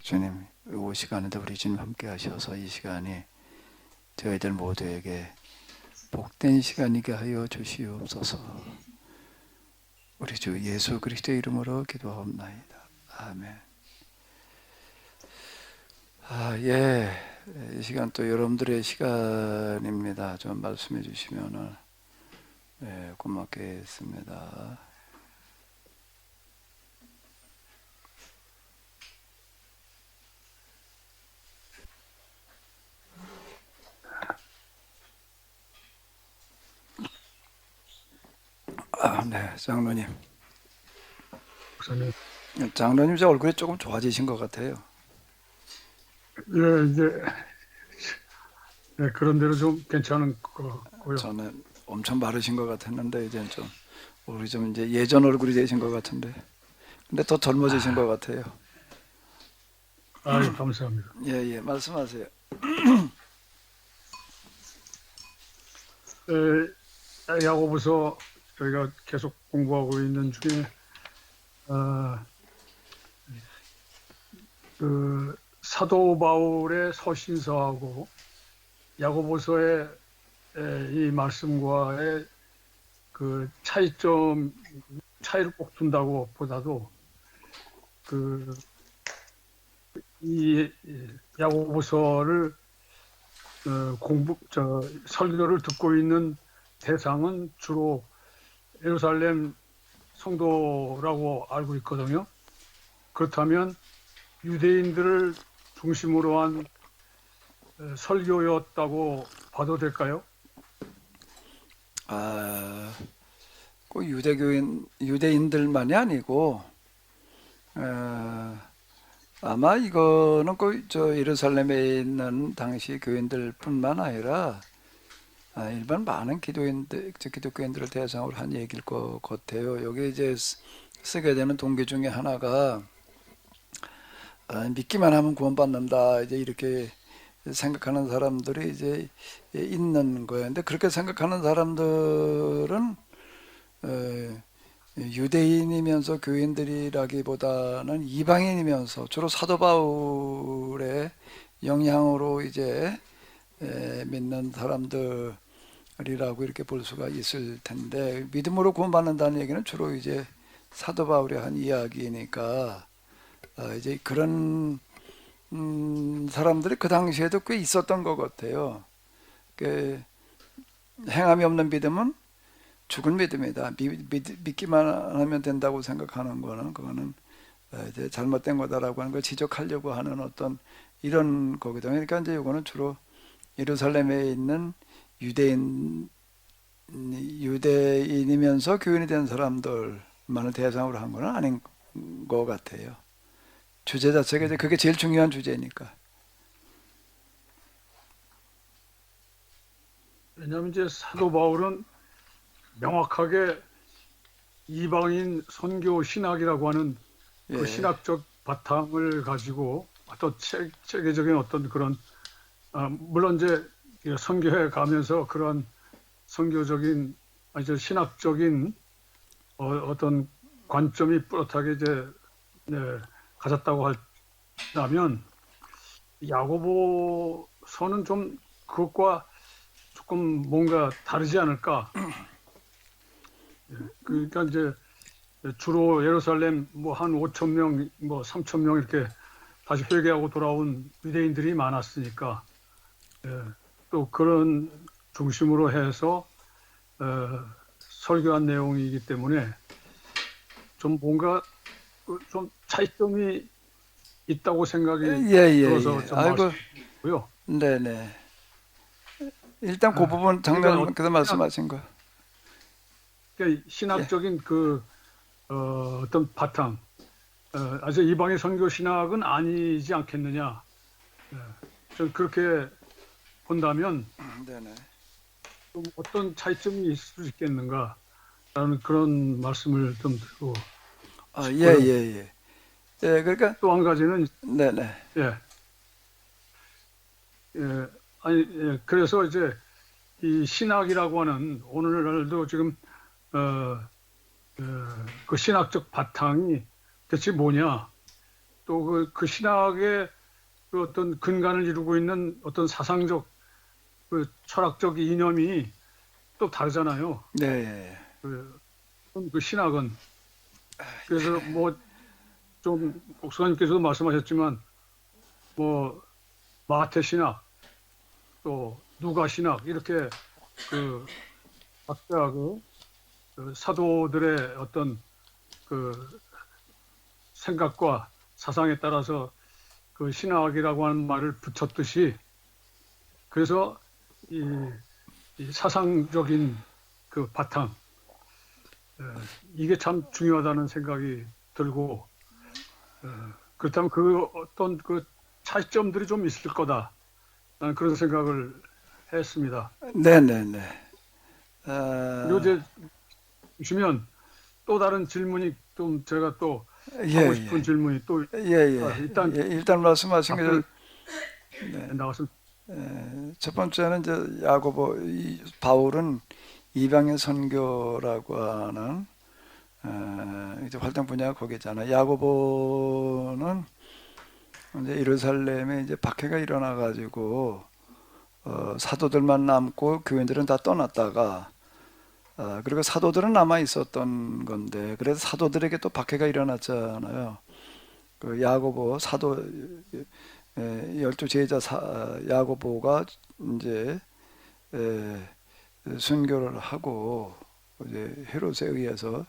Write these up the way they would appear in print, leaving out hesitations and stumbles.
주님, 이 시간에도 우리 주님 함께 하셔서 이 시간이 저희들 모두에게 복된 시간이게 하여 주시옵소서. 우리 주 예수 그리스도의 이름으로 기도하옵나이다. 아멘. 예. 이 시간 또 여러분들의 시간입니다. 좀 말씀해 주시면은 고맙겠습니다. 네, 장로님. 목사님. 장로님 제 얼굴이 조금 좋아지신 것 같아요. 예, 이제 그런 대로 좀 괜찮은 것 같고요. 저는 엄청 마르신 것 같았는데 이제 좀 우리 좀 이제 예전 얼굴이 되신 것 같은데, 근데 더 젊어지신 것 같아요. 감사합니다. 예, 말씀하세요. 야고보서 저희가 계속 공부하고 있는 중에 그 사도 바울의 서신서하고 야고보서의 이 말씀과의 그 차이를 꼭 둔다고 보다도 이 야고보서를 설교를 듣고 있는 대상은 주로 예루살렘 성도라고 알고 있거든요. 그렇다면 유대인들을 중심으로 한 설교였다고 봐도 될까요? 꼭 유대인들만이 아니고, 아마 이거는 꼭 예루살렘에 있는 당시 교인들뿐만 아니라 일반 많은 기독교인들을 대상으로 한 얘기일 것 같아요. 여기 이제 쓰게 되는 동기 중에 하나가 믿기만 하면 구원받는다, 이제 이렇게 생각하는 사람들이 이제 있는 거예요. 근데 그렇게 생각하는 사람들은 유대인이면서 교인들이라기보다는 이방인이면서 주로 사도 바울의 영향으로 이제 믿는 사람들이라고 이렇게 볼 수가 있을 텐데, 믿음으로 구원받는다는 얘기는 주로 이제 사도 바울이 한 이야기니까 이제 그런 사람들이 그 당시에도 꽤 있었던 것 같아요. 그 행함이 없는 믿음은 죽은 믿음이다. 믿기만 하면 된다고 생각하는 거는 그거는 이제 잘못된 거다라고 하는 걸 지적하려고 하는 어떤 이런 거거든요. 그러니까 이제 이거는 주로 예루살렘에 있는 유대인이면서 교인이 된 사람들만을 대상으로 한 거는 아닌 것 같아요. 주제 자체가 이제 그게 제일 중요한 주제니까. 왜냐하면 이제 사도 바울은 명확하게 이방인 선교 신학이라고 하는 그 신학적 바탕을 가지고 어떤 체계적인 어떤 그런 물론 이제 선교해 가면서 그런 선교적인 아주 신학적인 어떤 관점이 뚜렷하게 이제 가졌다고 한다면 야고보서는 좀 그것과 조금 뭔가 다르지 않을까. 그러니까 이제 주로 예루살렘 뭐 한 5천 명, 뭐 3천 명 이렇게 다시 회개하고 돌아온 유대인들이 많았으니까 또 그런 중심으로 해서 설교한 내용이기 때문에 좀 뭔가 좀 차이점이 있다고 생각이 들어서 좀 아이고, 말씀드리고요. 네네. 일단 그 부분 그러니까 장면께서 말씀하신 거. 신학적인 그 어떤 바탕, 아주 이방의 선교 신학은 아니지 않겠느냐. 저는 그렇게 본다면 네네. 좀 어떤 차이점이 있을 수 있겠는가라는 그런 말씀을 좀 드리고 싶고요. 그러니까 또 한 가지는 네네. 그래서 이제 이 신학이라고 하는 오늘날도 지금 그 신학적 바탕이 대체 뭐냐? 또 그 신학의 그 어떤 근간을 이루고 있는 어떤 사상적 그 철학적 이념이 또 다르잖아요. 네. 그, 그 신학은 그래서 뭐 좀 목사님께서도 말씀하셨지만 뭐 마태 신학 또 누가 신학 이렇게 그 각자 그 사도들의 어떤 그 생각과 사상에 따라서 그 신학이라고 하는 말을 붙였듯이 그래서 이, 이 사상적인 그 바탕 에, 이게 참 중요하다는 생각이 들고 그렇다면 그 어떤 그 차이점들이 좀 있을 거다 나는 그런 생각을 했습니다. 네네네. 그리고 어, 이제 주시면 또 다른 질문이 좀 제가 또 예, 하고 예. 싶은 질문이 또 예, 예. 일단 예, 일단 말씀하신 게 답변을 나왔습니다. 첫 번째는 이제 야고보 바울은 이방의 선교라고 하는 이제 활동 분야가 거기잖아. 야고보는 이제 예루살렘에 이제 박해가 일어나 가지고 사도들만 남고 교인들은 다 떠났다가 그리고 사도들은 남아 있었던 건데 그래서 사도들에게 또 박해가 일어났잖아요. 그 야고보 사도 열두 제자 야고보가 이제 에, 순교를 하고 이제 헤롯에 의해서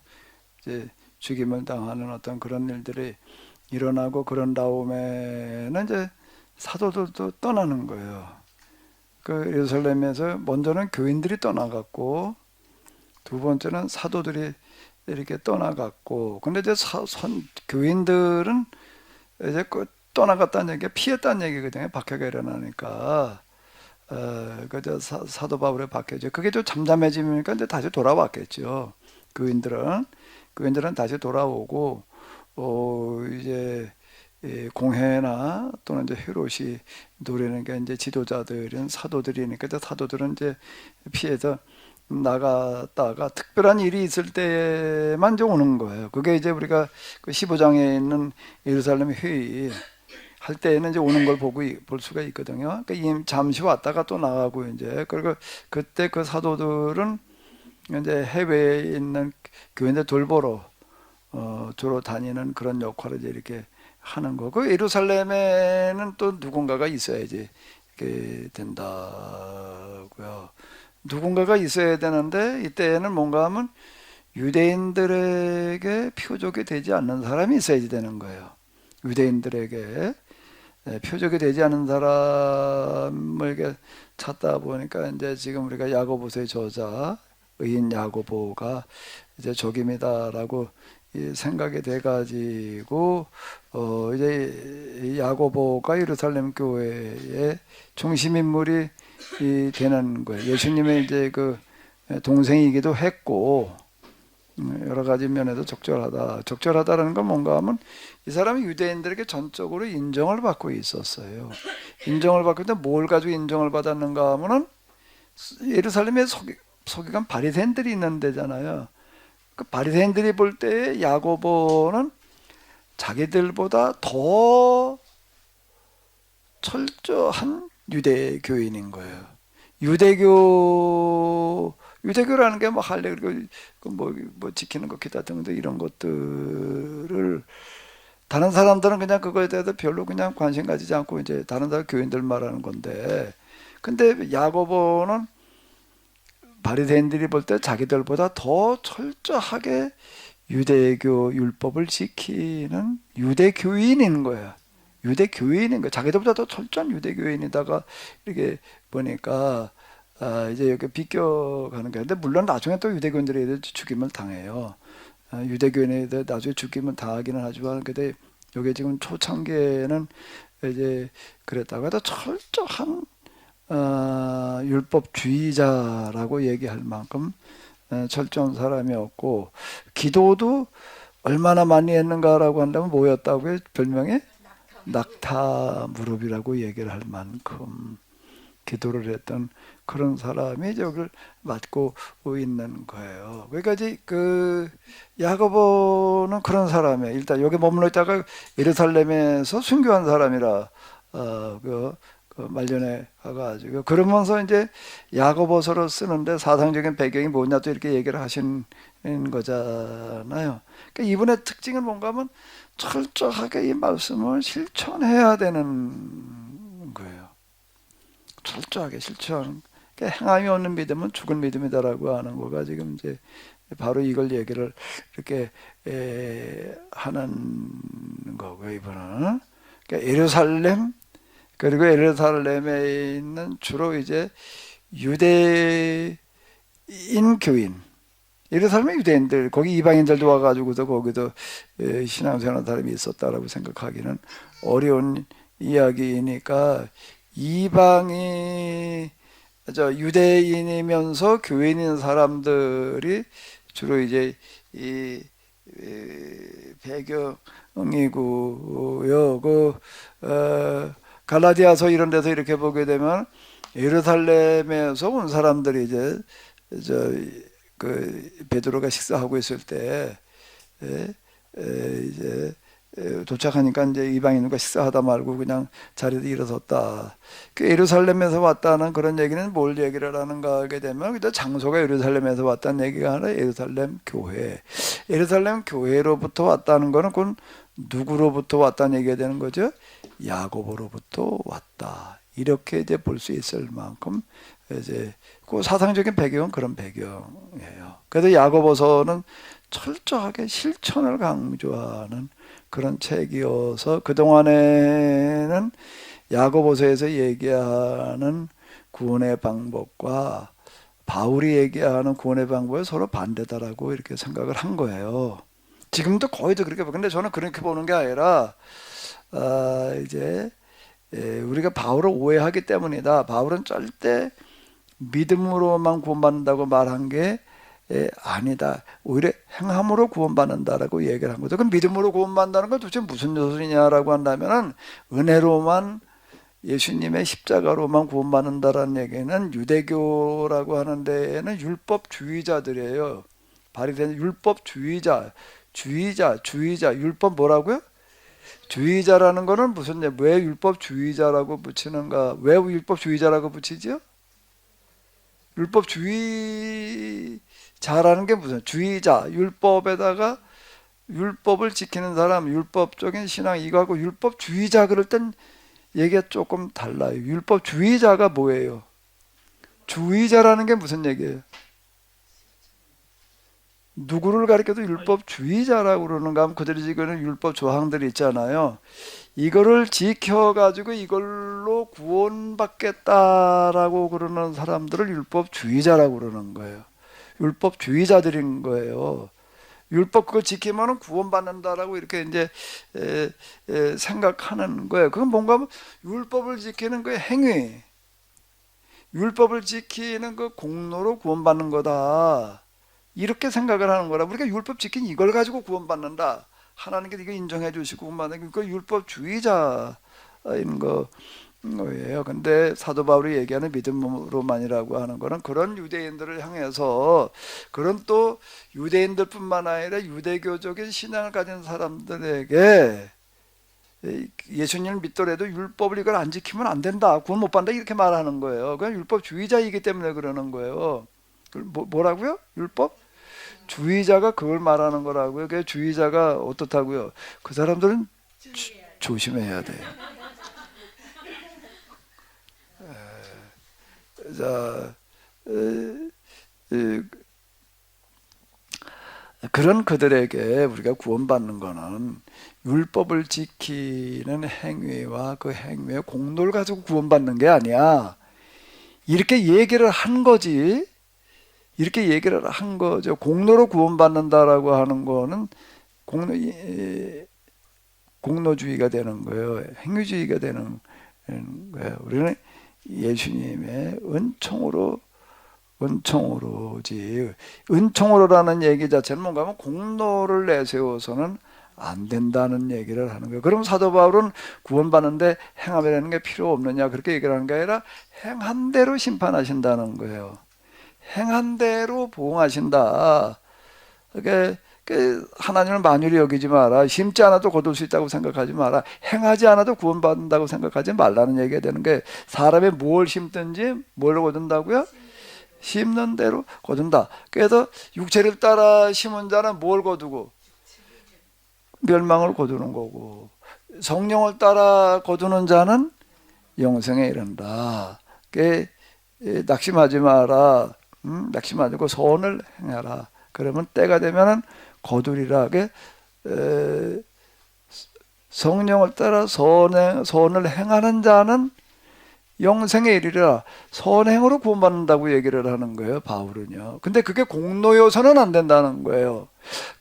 이제 죽임을 당하는 어떤 그런 일들이 일어나고 그런 다음에는 이제 사도들도 떠나는 거예요. 그 예루살렘에서 먼저는 교인들이 떠나갔고 두 번째는 사도들이 이렇게 떠나갔고 근데 이제 교인들은 이제 그 떠나갔다는 얘기가 피했다는 얘기거든요. 박해가 일어나니까 그저 사도 바울의 박해죠. 그게 좀 잠잠해지니까 이제 다시 돌아왔겠죠. 교인들은 다시 돌아오고 이제 공회나 또는 이제 헤롯이 노리는 게 이제 지도자들은 사도들이니까 이제 사도들은 이제 피해서 나갔다가 특별한 일이 있을 때만 이제 오는 거예요. 그게 이제 우리가 그 15장에 있는 예루살렘 회의 할 때에는 이제 오는 걸 볼 수가 있거든요. 그러니까 잠시 왔다가 또 나가고 이제 그리고 그때 그 사도들은 이제 해외에 있는 교인들 돌보러 주로 다니는 그런 역할을 이제 이렇게 하는 거고 예루살렘에는 또 누군가가 있어야지 이렇게 된다고요. 누군가가 있어야 되는데 이때에는 뭔가 하면 유대인들에게 표적이 되지 않는 사람이 있어야지 되는 거예요. 유대인들에게 표적이 되지 않는 사람을 이렇게 찾다 보니까 이제 지금 우리가 야고보서의 저자 의인 야고보가 이제 적임이다라고 생각이 돼가지고 이제 야고보가 예루살렘 교회의 중심 인물이 되는 거예요. 예수님의 이제 그 동생이기도 했고 여러 가지 면에서 적절하다. 적절하다라는 건 뭔가 하면 이 사람이 유대인들에게 전적으로 인정을 받고 있었어요. 인정을 받고 있는데 뭘 가지고 인정을 받았는가 하면은 예루살렘에 서기관 바리새인들이 있는 데잖아요. 그 바리새인들이 볼 때 야고보는 자기들보다 더 철저한 유대교인인 거예요. 유대교라는 게 뭐 할례 그리고 뭐 지키는 것 기타 등등 이런 것들을 다른 사람들은 그냥 그거에 대해서 별로 그냥 관심 가지지 않고 이제 다른 사람 교인들 말하는 건데 근데 야고보는 바리새인들이 볼 때 자기들보다 더 철저하게 유대교 율법을 지키는 유대교인인 거야. 유대교인인 거야. 자기들보다 더 철저한 유대교인이다가 이렇게 보니까 이제 이렇게 비껴가는 거야. 근데 물론 나중에 또 유대교인들이 죽임을 당해요. 유대교인에 대해 나중에 죽임을 당하기는 하지만 근데 여기 지금 초창기에는 이제 그랬다고 해도 철저한 율법주의자라고 얘기할 만큼 철저한 사람이었고 기도도 얼마나 많이 했는가라고 한다면 뭐였다고요? 별명이 낙타 무릎이라고 얘기를 할 만큼 기도를 했던 그런 사람이 저걸 맡고 있는 거예요. 그러니까 이제 그 야고보는 그런 사람이에요. 일단 여기 머물러 있다가 예루살렘에서 순교한 사람이라 그 말년에 가가지고 그러면서 이제 야고보서를 쓰는데 사상적인 배경이 뭐냐 또 이렇게 얘기를 하신 거잖아요. 그러니까 이분의 특징은 뭔가 하면 철저하게 이 말씀을 실천해야 되는 거예요. 철저하게 실천. 그러니까 행함이 없는 믿음은 죽은 믿음이다라고 하는 거가 지금 이제 바로 이걸 얘기를 이렇게 하는 거고요. 이분은 그러니까 예루살렘 그리고 예루살렘에 있는 주로 이제 유대인 교인, 예루살렘의 유대인들, 거기 이방인들도 와가지고서 거기도 신앙생활하는 사람이 있었다라고 생각하기는 어려운 이야기이니까 이방이 유대인이면서 교인인 사람들이 주로 이제 이 배경이고요. 갈라디아서 이런 데서 이렇게 보게 되면 예루살렘에서 온 사람들이 이제 그 베드로가 식사하고 있을 때 이제 도착하니까 이제 이방인과 식사하다 말고 그냥 자리에서 일어섰다. 그 예루살렘에서 왔다는 그런 얘기는 뭘 얘기를 하는가 하게 되면 그저 장소가 예루살렘에서 왔다는 얘기가 아니라 예루살렘 교회. 예루살렘 교회로부터 왔다는 거는 그건 누구로부터 왔다는 얘기가 되는 거죠? 야고보로부터 왔다. 이렇게 이제 볼 수 있을 만큼 이제 그 사상적인 배경은 그런 배경이에요. 그래서 야고보서는 철저하게 실천을 강조하는 그런 책이어서 그동안에는 야고보서에서 얘기하는 구원의 방법과 바울이 얘기하는 구원의 방법이 서로 반대다라고 이렇게 생각을 한 거예요. 지금도 거의 다 그렇게 봐. 근데 저는 그렇게 보는 게 아니라 이제 우리가 바울을 오해하기 때문이다. 바울은 절대 믿음으로만 구원받는다고 말한 게 아니다. 오히려 행함으로 구원받는다라고 얘기를 한 거죠. 그럼 믿음으로 구원받는다는 건 도대체 무슨 요소냐라고 한다면은 은혜로만 예수님의 십자가로만 구원받는다라는 얘기는 유대교라고 하는 데에는 율법주의자들이에요. 바리새인 율법주의자, 주의자, 율법 뭐라고요? 주의자라는 거는 무슨 왜 율법주의자라고 붙이는가? 왜 율법주의자라고 붙이죠? 율법주의자라는 게 무슨 주의자, 율법에다가 율법을 지키는 사람, 율법적인 신앙 이거하고 율법주의자 그럴 땐 얘기가 조금 달라요. 율법주의자가 뭐예요? 주의자라는 게 무슨 얘기예요? 누구를 가리켜도 율법주의자라고 그러는가 하면 그들이 지금 율법 조항들이 있잖아요. 이거를 지켜가지고 이걸로 구원받겠다라고 그러는 사람들을 율법주의자라고 그러는 거예요. 율법주의자들인 거예요. 율법 그거 지키면은 구원받는다라고 이렇게 이제 생각하는 거예요. 그건 뭔가 하면 율법을 지키는 그 행위, 율법을 지키는 그 공로로 구원받는 거다. 이렇게 생각을 하는 거라. 우리가 율법 지킨 이걸 가지고 구원받는다. 하나님께 이거 인정해 주시고 구원받는 그 율법주의자인 거예요. 근데 사도 바울이 얘기하는 믿음으로만이라고 하는 거는 그런 유대인들을 향해서 그런 또 유대인들뿐만 아니라 유대교적인 신앙을 가진 사람들에게 예수님을 믿더라도 율법을 이걸 안 지키면 안 된다. 구원 못 받는다. 이렇게 말하는 거예요. 그냥 율법주의자이기 때문에 그러는 거예요. 뭐라고요? 율법? 주의자가 그걸 말하는 거라고요. 그 주의자가 어떻다고요? 그 사람들은 조심해야 돼요. 자, 그런 그들에게 우리가 구원받는 거는 율법을 지키는 행위와 그 행위의 공로를 가지고 구원받는 게 아니야. 이렇게 얘기를 한 거지. 이렇게 얘기를 한 거죠. 공로로 구원받는다라고 하는 거는 공로주의가 되는 거예요. 행위주의가 되는 거예요. 우리는 예수님의 은총으로지. 은총으로라는 얘기 자체는 뭔가 하면 공로를 내세워서는 안 된다는 얘기를 하는 거예요. 그럼 사도 바울은 구원받는데 행함이라는 게 필요 없느냐 그렇게 얘기를 하는 게 아니라 행한 대로 심판하신다는 거예요. 행한 대로 보응하신다. 그러니까 하나님을 만유리 여기지 마라. 심지 않아도 거둘 수 있다고 생각하지 마라. 행하지 않아도 구원받는다고 생각하지 말라는 얘기가 되는 게 사람이 뭘 심든지 뭘 거둔다고요? 심는 대로 거둔다. 그래서 육체를 따라 심은 자는 뭘 거두고? 멸망을 거두는 거고 성령을 따라 거두는 자는 영생에 이른다. 낙심하지 마라. 낙심하지 말고 선을 행하라. 그러면 때가 되면은 거두리라. 성령을 따라 선을 행하는 자는 영생에 이르리라. 선행으로 구원받는다고 얘기를 하는 거예요, 바울은요. 근데 그게 공로여서는 안 된다는 거예요.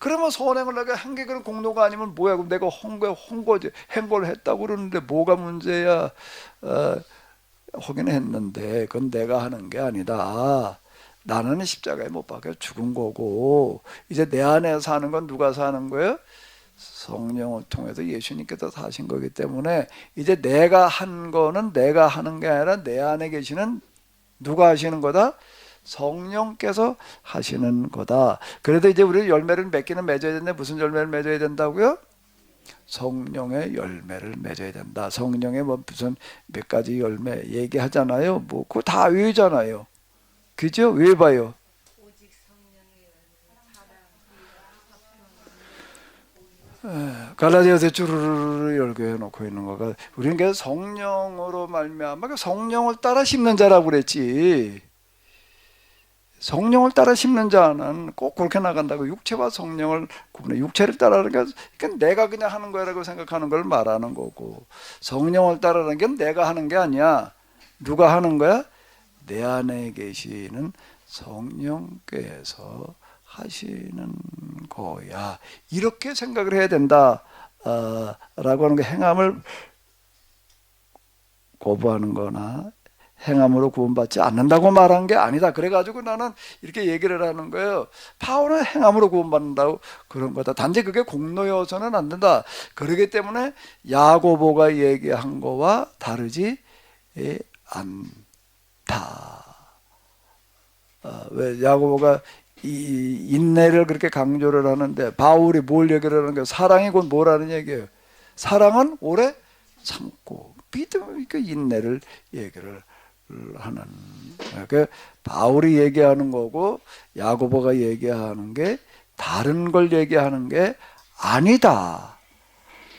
그러면 선행을 내가 한 게 그런 공로가 아니면 뭐야? 그럼 내가 헌거지, 행거를 했다고 그러는데 뭐가 문제야? 하긴 했는데 그건 내가 하는 게 아니다. 나는 십자가에 못 박혀 죽은 거고 이제 내 안에 사는 건 누가 사는 거예요? 성령을 통해서 예수님께서 사신 거기 때문에 이제 내가 한 거는 내가 하는 게 아니라 내 안에 계시는 누가 하시는 거다? 성령께서 하시는 거다. 그래도 이제 우리 열매를 맺기는 맺어야 되는데 무슨 열매를 맺어야 된다고요? 성령의 열매를 맺어야 된다. 성령의 뭐 무슨 몇 가지 열매 얘기하잖아요. 뭐 그거 다 외우잖아요. 그죠? 외워봐요. 갈라디아서 주르르 열고 해놓고 있는 거가 우리는 그래서 성령으로 말미암아 성령을 따라 심는 자라고 그랬지. 성령을 따라 심는 자는 꼭 그렇게 나간다고. 육체와 성령을 구분해. 육체를 따라하는 게 그러니까 내가 그냥 하는 거라고 생각하는 걸 말하는 거고, 성령을 따라하는 게 내가 하는 게 아니야. 누가 하는 거야? 내 안에 계시는 성령께서 하시는 거야. 이렇게 생각을 해야 된다 라고 하는 게 행함을 거부하는 거나 행함으로 구원받지 않는다고 말한 게 아니다. 그래가지고 나는 이렇게 얘기를 하는 거예요. 바울은 행함으로 구원받는다고 그런 거다. 단지 그게 공로여서는 안 된다. 그러기 때문에 야고보가 얘기한 거와 다르지 않다. 왜 야고보가 이 인내를 그렇게 강조를 하는데 바울이 뭘 얘기를 하는 거예요? 사랑이 곧 뭐라는 얘기예요? 사랑은 오래 참고 믿음, 그 인내를 얘기를 하는. 그 바울이 얘기하는 거고 야고보가 얘기하는 게 다른 걸 얘기하는 게 아니다.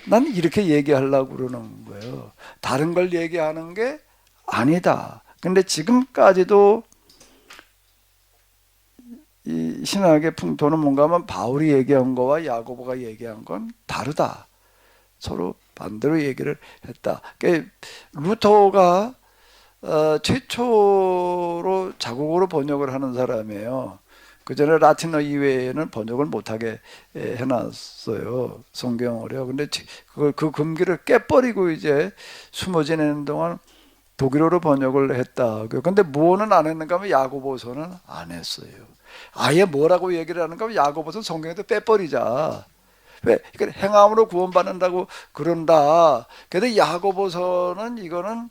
난 이렇게 얘기하려고 그러는 거예요. 다른 걸 얘기하는 게 아니다. 근데 지금까지도 이 신학의 풍토는 뭔가 하면 바울이 얘기한 거와 야고보가 얘기한 건 다르다. 서로 반대로 얘기를 했다. 그러니까 루터가 최초로 자국어로 번역을 하는 사람이에요. 그 전에 라틴어 이외에는 번역을 못하게 해놨어요. 성경을요. 근데 그 금기를 깨버리고 이제 숨어 지내는 동안 독일어로 번역을 했다. 근데 뭐는 안 했는가 하면 야고보서는 안 했어요. 아예 뭐라고 얘기를 하는가 하면 야고보서 성경에도 빼버리자. 왜? 그러니까 행함으로 구원받는다고 그런다. 그런데 야고보서는 이거는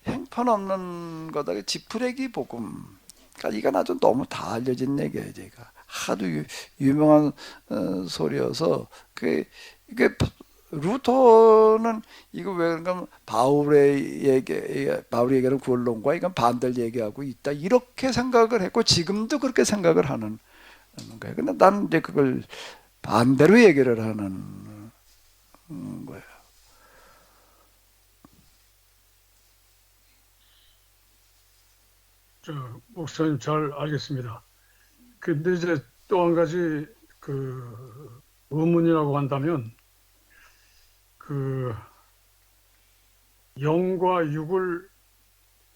형편없는 거다. 지푸레기 복음. 그러니까 이건 아주 너무 다 알려진 얘기예요. 제가 하도 유명한 소리여서 이게 루터는 이거 왜 그런가 바울의 얘기는 구원론과 이건 반대를 얘기하고 있다. 이렇게 생각을 했고 지금도 그렇게 생각을 하는 거예요. 근데 나는 이제 그걸 반대로 얘기를 하는 거예요. 목사님 잘 알겠습니다. 근데 이제 또 한 가지 그 의문이라고 한다면 그 영과 육을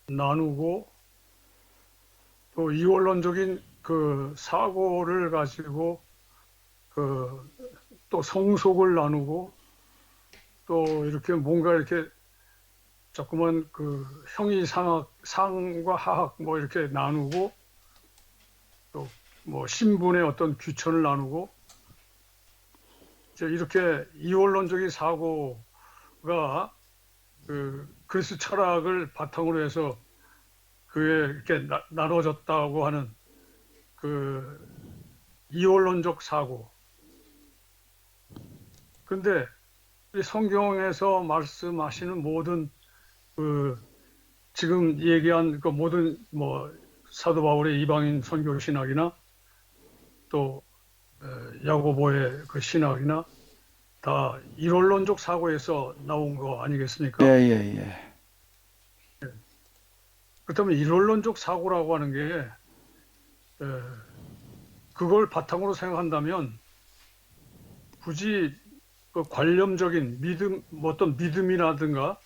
나누고 또 이원론적인 그 사고를 가지고 그 또 성속을 나누고 또 이렇게 뭔가 이렇게 자꾸만 그 상과 하학 뭐 이렇게 나누고 또 뭐 신분의 어떤 귀천을 나누고 이렇게 이원론적인 사고가 그 그리스 철학을 바탕으로 해서 그게 이렇게 나눠졌다고 하는 그 이원론적 사고. 근데 이 성경에서 말씀하시는 모든 그 지금 얘기한 그 모든 뭐 사도 바울의 이방인 선교 신학이나 또 야고보의 그 신학이나 다 이원론적 사고에서 나온 거 예, 아니겠습니까? 예, 예. 그렇다면 이원론적 사고라고 하는 게 그걸 바탕으로 생각한다면 굳이 그 관념적인 믿음, 뭐 어떤 믿음이라든가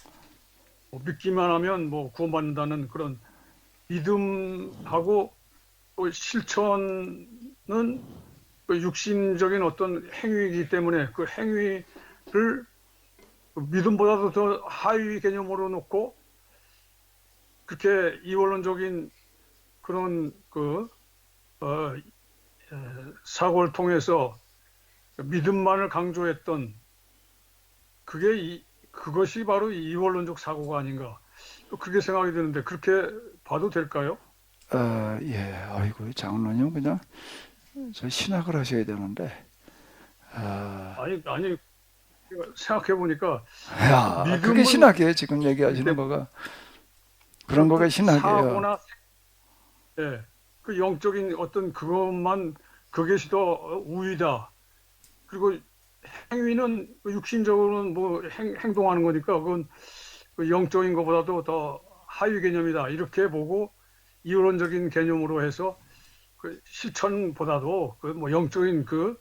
뭐 믿기만 하면 뭐 구원받는다는 그런 믿음하고 또 실천은 그 육신적인 어떤 행위이기 때문에 그 행위를 그 믿음보다도 더 하위 개념으로 놓고 그렇게 이원론적인 그런 그 사고를 통해서 믿음만을 강조했던 그것이 바로 이원론적 사고가 아닌가 그렇게 생각이 드는데 그렇게 봐도 될까요? 예. 아이고, 장로님 그냥 저 신학을 하셔야 되는데. 아, 아니 생각해 보니까 야, 그게 믿음은 신학이에요. 지금 얘기하시는 이렇게 거가. 그런 거가 신학이에요. 사고나 그 영적인 어떤 그것만 그것이 더 우위다. 그리고 행위는 육신적으로는 뭐 행동하는 거니까 그건 그 영적인 것보다도 더 하위 개념이다. 이렇게 보고 이론적인 개념으로 해서 그 실천보다도 그 뭐 영적인 그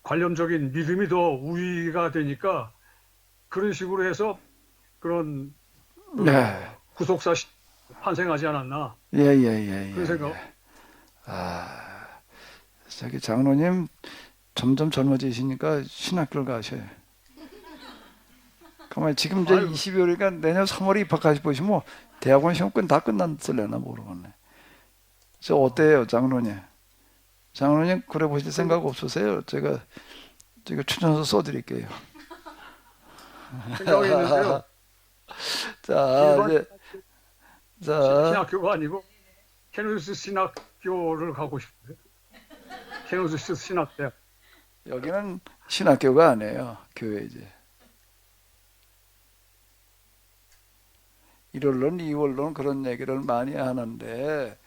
관념적인 믿음이 더 우위가 되니까 그런 식으로 해서 그런 네. 구속사 환생하지 않았나 예, 예, 예, 그런 예, 생각. 예. 아, 저기 장로님 점점 젊어지시니까 신학교를 가셔요. 그만 지금 이제 아유, 22월이니까 내년 3월에 입학하시 보시면 뭐 대학원 시험 다 끝났을래나 모르겠네. 저 어때요, 장로님? 장로님 그래 보실 생각 없으세요? 제가 추천서 써드릴게요. 생각이 있는데요. 자, 일반 이제 자, 신학교가 아니고 케노스 신학교를 가고 싶어요. 케노스 신학대학. 여기는 신학교가 아니에요, 교회지. 일원론, 이원론 그런 얘기를 많이 하는데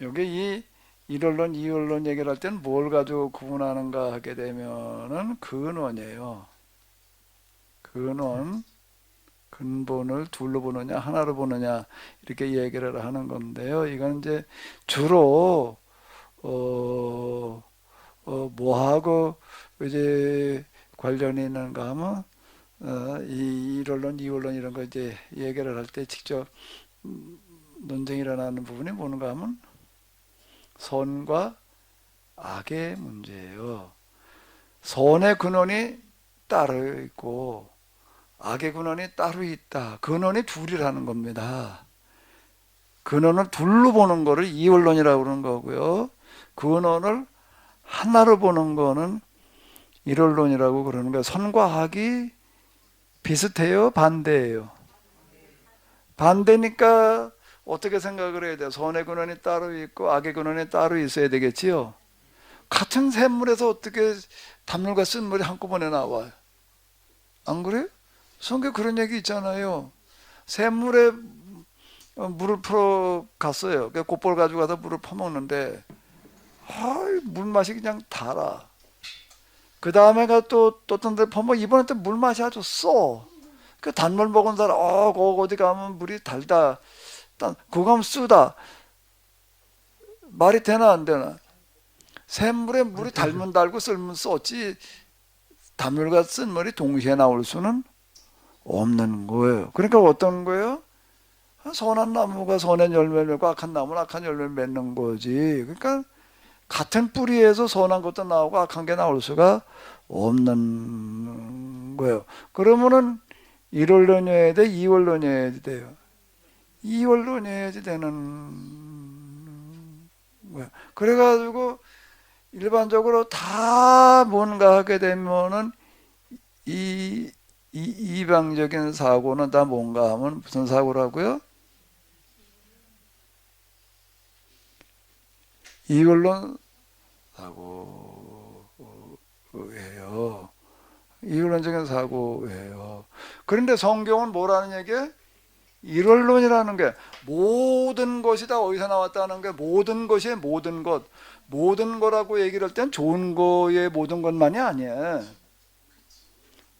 여기 이 일원론, 이원론 얘기를 할 때는 뭘 가지고 구분하는가 하게 되면은 근원이에요. 근원, 근본을 둘로 보느냐, 하나로 보느냐 이렇게 얘기를 하는 건데요. 이건 이제 주로 어, 뭐하고 이제 관련이 있는가 하면 이 일원론, 이원론 이런 거 이제 얘기를 할 때 직접 논쟁이 일어나는 부분이 뭔가 하면 선과 악의 문제예요. 선의 근원이 따로 있고 악의 근원이 따로 있다. 근원이 둘이라는 겁니다. 근원을 둘로 보는 거를 이원론이라고 그러는 거고요. 근원을 하나로 보는 거는 일원론이라고 그러는 거예요. 선과 악이 비슷해요? 반대예요? 반대니까 어떻게 생각을 해야 돼요? 선의 근원이 따로 있고 악의 근원이 따로 있어야 되겠지요? 같은 샘물에서 어떻게 단물과 쓴물이 한꺼번에 나와요? 안 그래요? 성경 그런 얘기 있잖아요. 샘물에 물을 풀어 갔어요. 꽃볼 가지고 가서 물을 퍼먹는데 물 맛이 그냥 달아. 그 다음에 또 어떤 데 퍼먹 이번에 또 물 맛이 아주 써. 그 단물 먹은 사람 거기 어디 가면 물이 달다. 그거 가면 쓰다. 말이 되나 안 되나? 샘물에 물이 달면 달고 썰면 썼지 단물과 쓴 물이 동시에 나올 수는 없는 거예요. 그러니까 어떤 거예요? 선한 나무가 선한 열매를 맺고 악한 나무는 악한 열매를 맺는 거지. 그러니까 같은 뿌리에서 선한 것도 나오고 악한 게 나올 수가 없는 거예요. 그러면은 일원론이어야 돼, 이원론이어야 돼요. 이원론이어야지 되는 거예요. 그래가지고 일반적으로 다 뭔가 하게 되면은 이 이방적인 사고는 다 뭔가 하면 무슨 사고라고요? 이걸로 사고예요. 이론적인 사고예요. 그런데 성경은 뭐라는 얘기예요? 일원론이라는 게 모든 것이 다 어디서 나왔다는 게 모든 것이 모든 것. 모든 거라고 얘기를 할 땐 좋은 거의 모든 것만이 아니에요.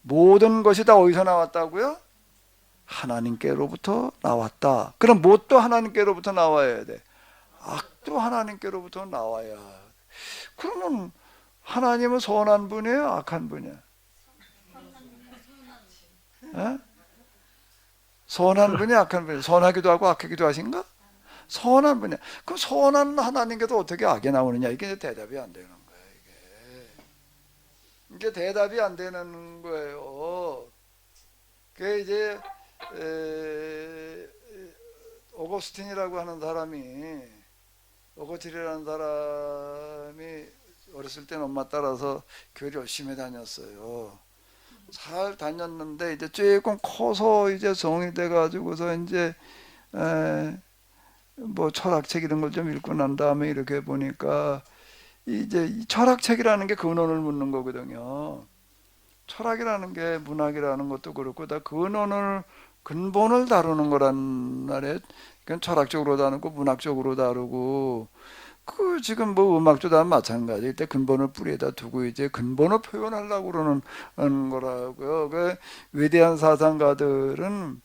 모든 것이 다 어디서 나왔다고요? 하나님께로부터 나왔다. 그럼 무엇도 하나님께로부터 나와야 돼. 악도 하나님께로부터 나와야. 그러면 하나님은 선한 분이에요? 악한 분이에요? 에? 선한 분이 악한 분이 선하기도 하고 악하기도 하신가? 선한 분이야. 그럼 선한 하나님께도 어떻게 악이 나오느냐? 이게 이제 대답이 안 되는 거예요. 이게 대답이 안 되는 거예요. 그게 이제 오거스틴이라고 하는 사람이 오거틸이라는 사람이 어렸을 때는 엄마 따라서 교회 열심히 다녔어요. 잘 다녔는데 이제 조금 커서 이제 성이 돼가지고서 이제 뭐 철학책 이런 걸 좀 읽고 난 다음에 이렇게 보니까 이제 이 철학책이라는 게 근원을 묻는 거거든요. 철학이라는 게 문학이라는 것도 그렇고 다 근본을 다루는 거란 말이에요. 그러니까 철학적으로 다루고 문학적으로 다루고 그 지금 뭐 음악도 다 마찬가지. 이때 근본을 뿌리에다 두고 이제 근본을 표현하려고 그러는 거라고요. 그 위대한 사상가들은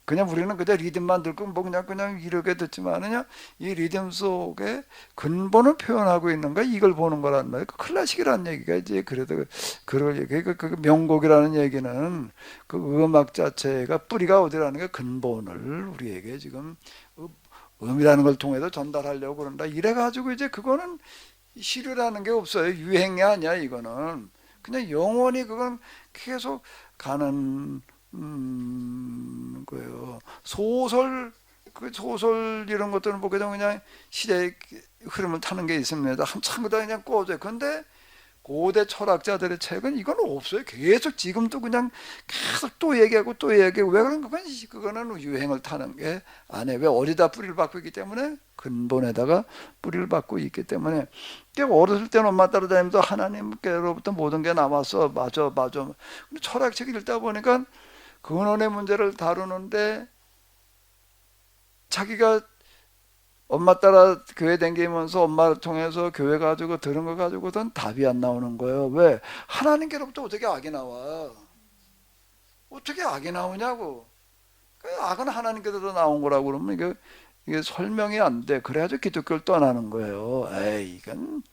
그냥 우리는 그냥 리듬만 듣고 뭐 그냥 이렇게 듣지만은요, 이 리듬 속에 근본을 표현하고 있는 거 이걸 보는 거란 말이에요. 그 클래식이라는 얘기가 이제 그래도 그럴 얘기 그 명곡이라는 얘기는 그 음악 자체가 뿌리가 어디라는 게 근본을 우리에게 지금 음이라는 걸 통해서 전달하려고 그런다. 이래가지고 이제 그거는 시류라는 게 없어요. 유행이 아니야. 이거는 그냥 영원히 그건 계속 가는 거예요. 그 소설 이런 것들은 보게 되면 그냥 시대의 흐름을 타는 게 있습니다. 한참 그다 그냥 꺼져요. 근데 고대 철학자들의 책은 이건 없어요. 계속 지금도 그냥 계속 또 얘기하고 또 얘기하고 왜 그런 그거는 유행을 타는 게 아니에요. 왜 어디다 뿌리를 받고 있기 때문에 근본에다가 뿌리를 받고 있기 때문에 어렸을 때는 엄마 따라다니면서 하나님께로부터 모든 게 남았어. 맞아. 근데 철학책 읽다 보니까 근원의 문제를 다루는데 자기가 엄마 따라 교회 다니면서 엄마를 통해서 교회 가지고 들은 거 가지고선 답이 안 나오는 거예요. 왜? 하나님께로부터 어떻게 악이 나와? 어떻게 악이 나오냐고. 그 악은 하나님께로부터 나온 거라고 그러면 이게 설명이 안 돼. 그래가지고 기독교를 떠나는 거예요. 에이, 이건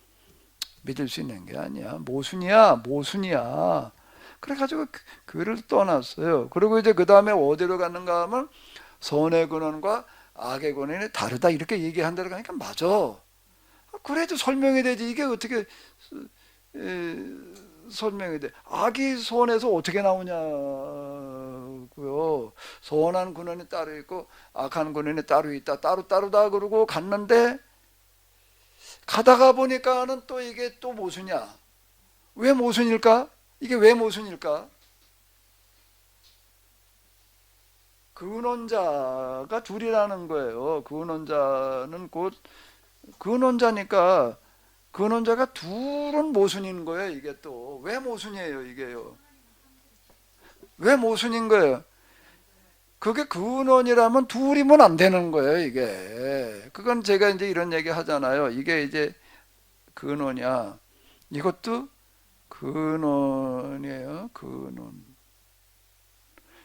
믿을 수 있는 게 아니야. 모순이야. 그래가지고 교회를 떠났어요. 그리고 이제 그 다음에 어디로 갔는가 하면 선의 근원과 악의 근원이 다르다 이렇게 얘기한다고 하니까 맞아. 그래도 설명이 되지. 이게 어떻게 설명이 돼? 악이 선에서 어떻게 나오냐고요. 선한 근원이 따로 있고 악한 근원이 따로 있다. 따로다 그러고 갔는데 가다가 보니까는 또 이게 또 모순이야. 왜 모순일까? 이게 왜 모순일까? 근원자가 둘이라는 거예요. 근원자는 곧 근원자니까 근원자가 둘은 모순인 거예요. 이게 또 왜 모순이에요? 이게요. 왜 모순인 거예요? 그게 근원이라면 둘이면 안 되는 거예요. 이게 그건 제가 이제 이런 얘기 하잖아요. 이게 이제 근원이야. 이것도 근원이에요. 근원.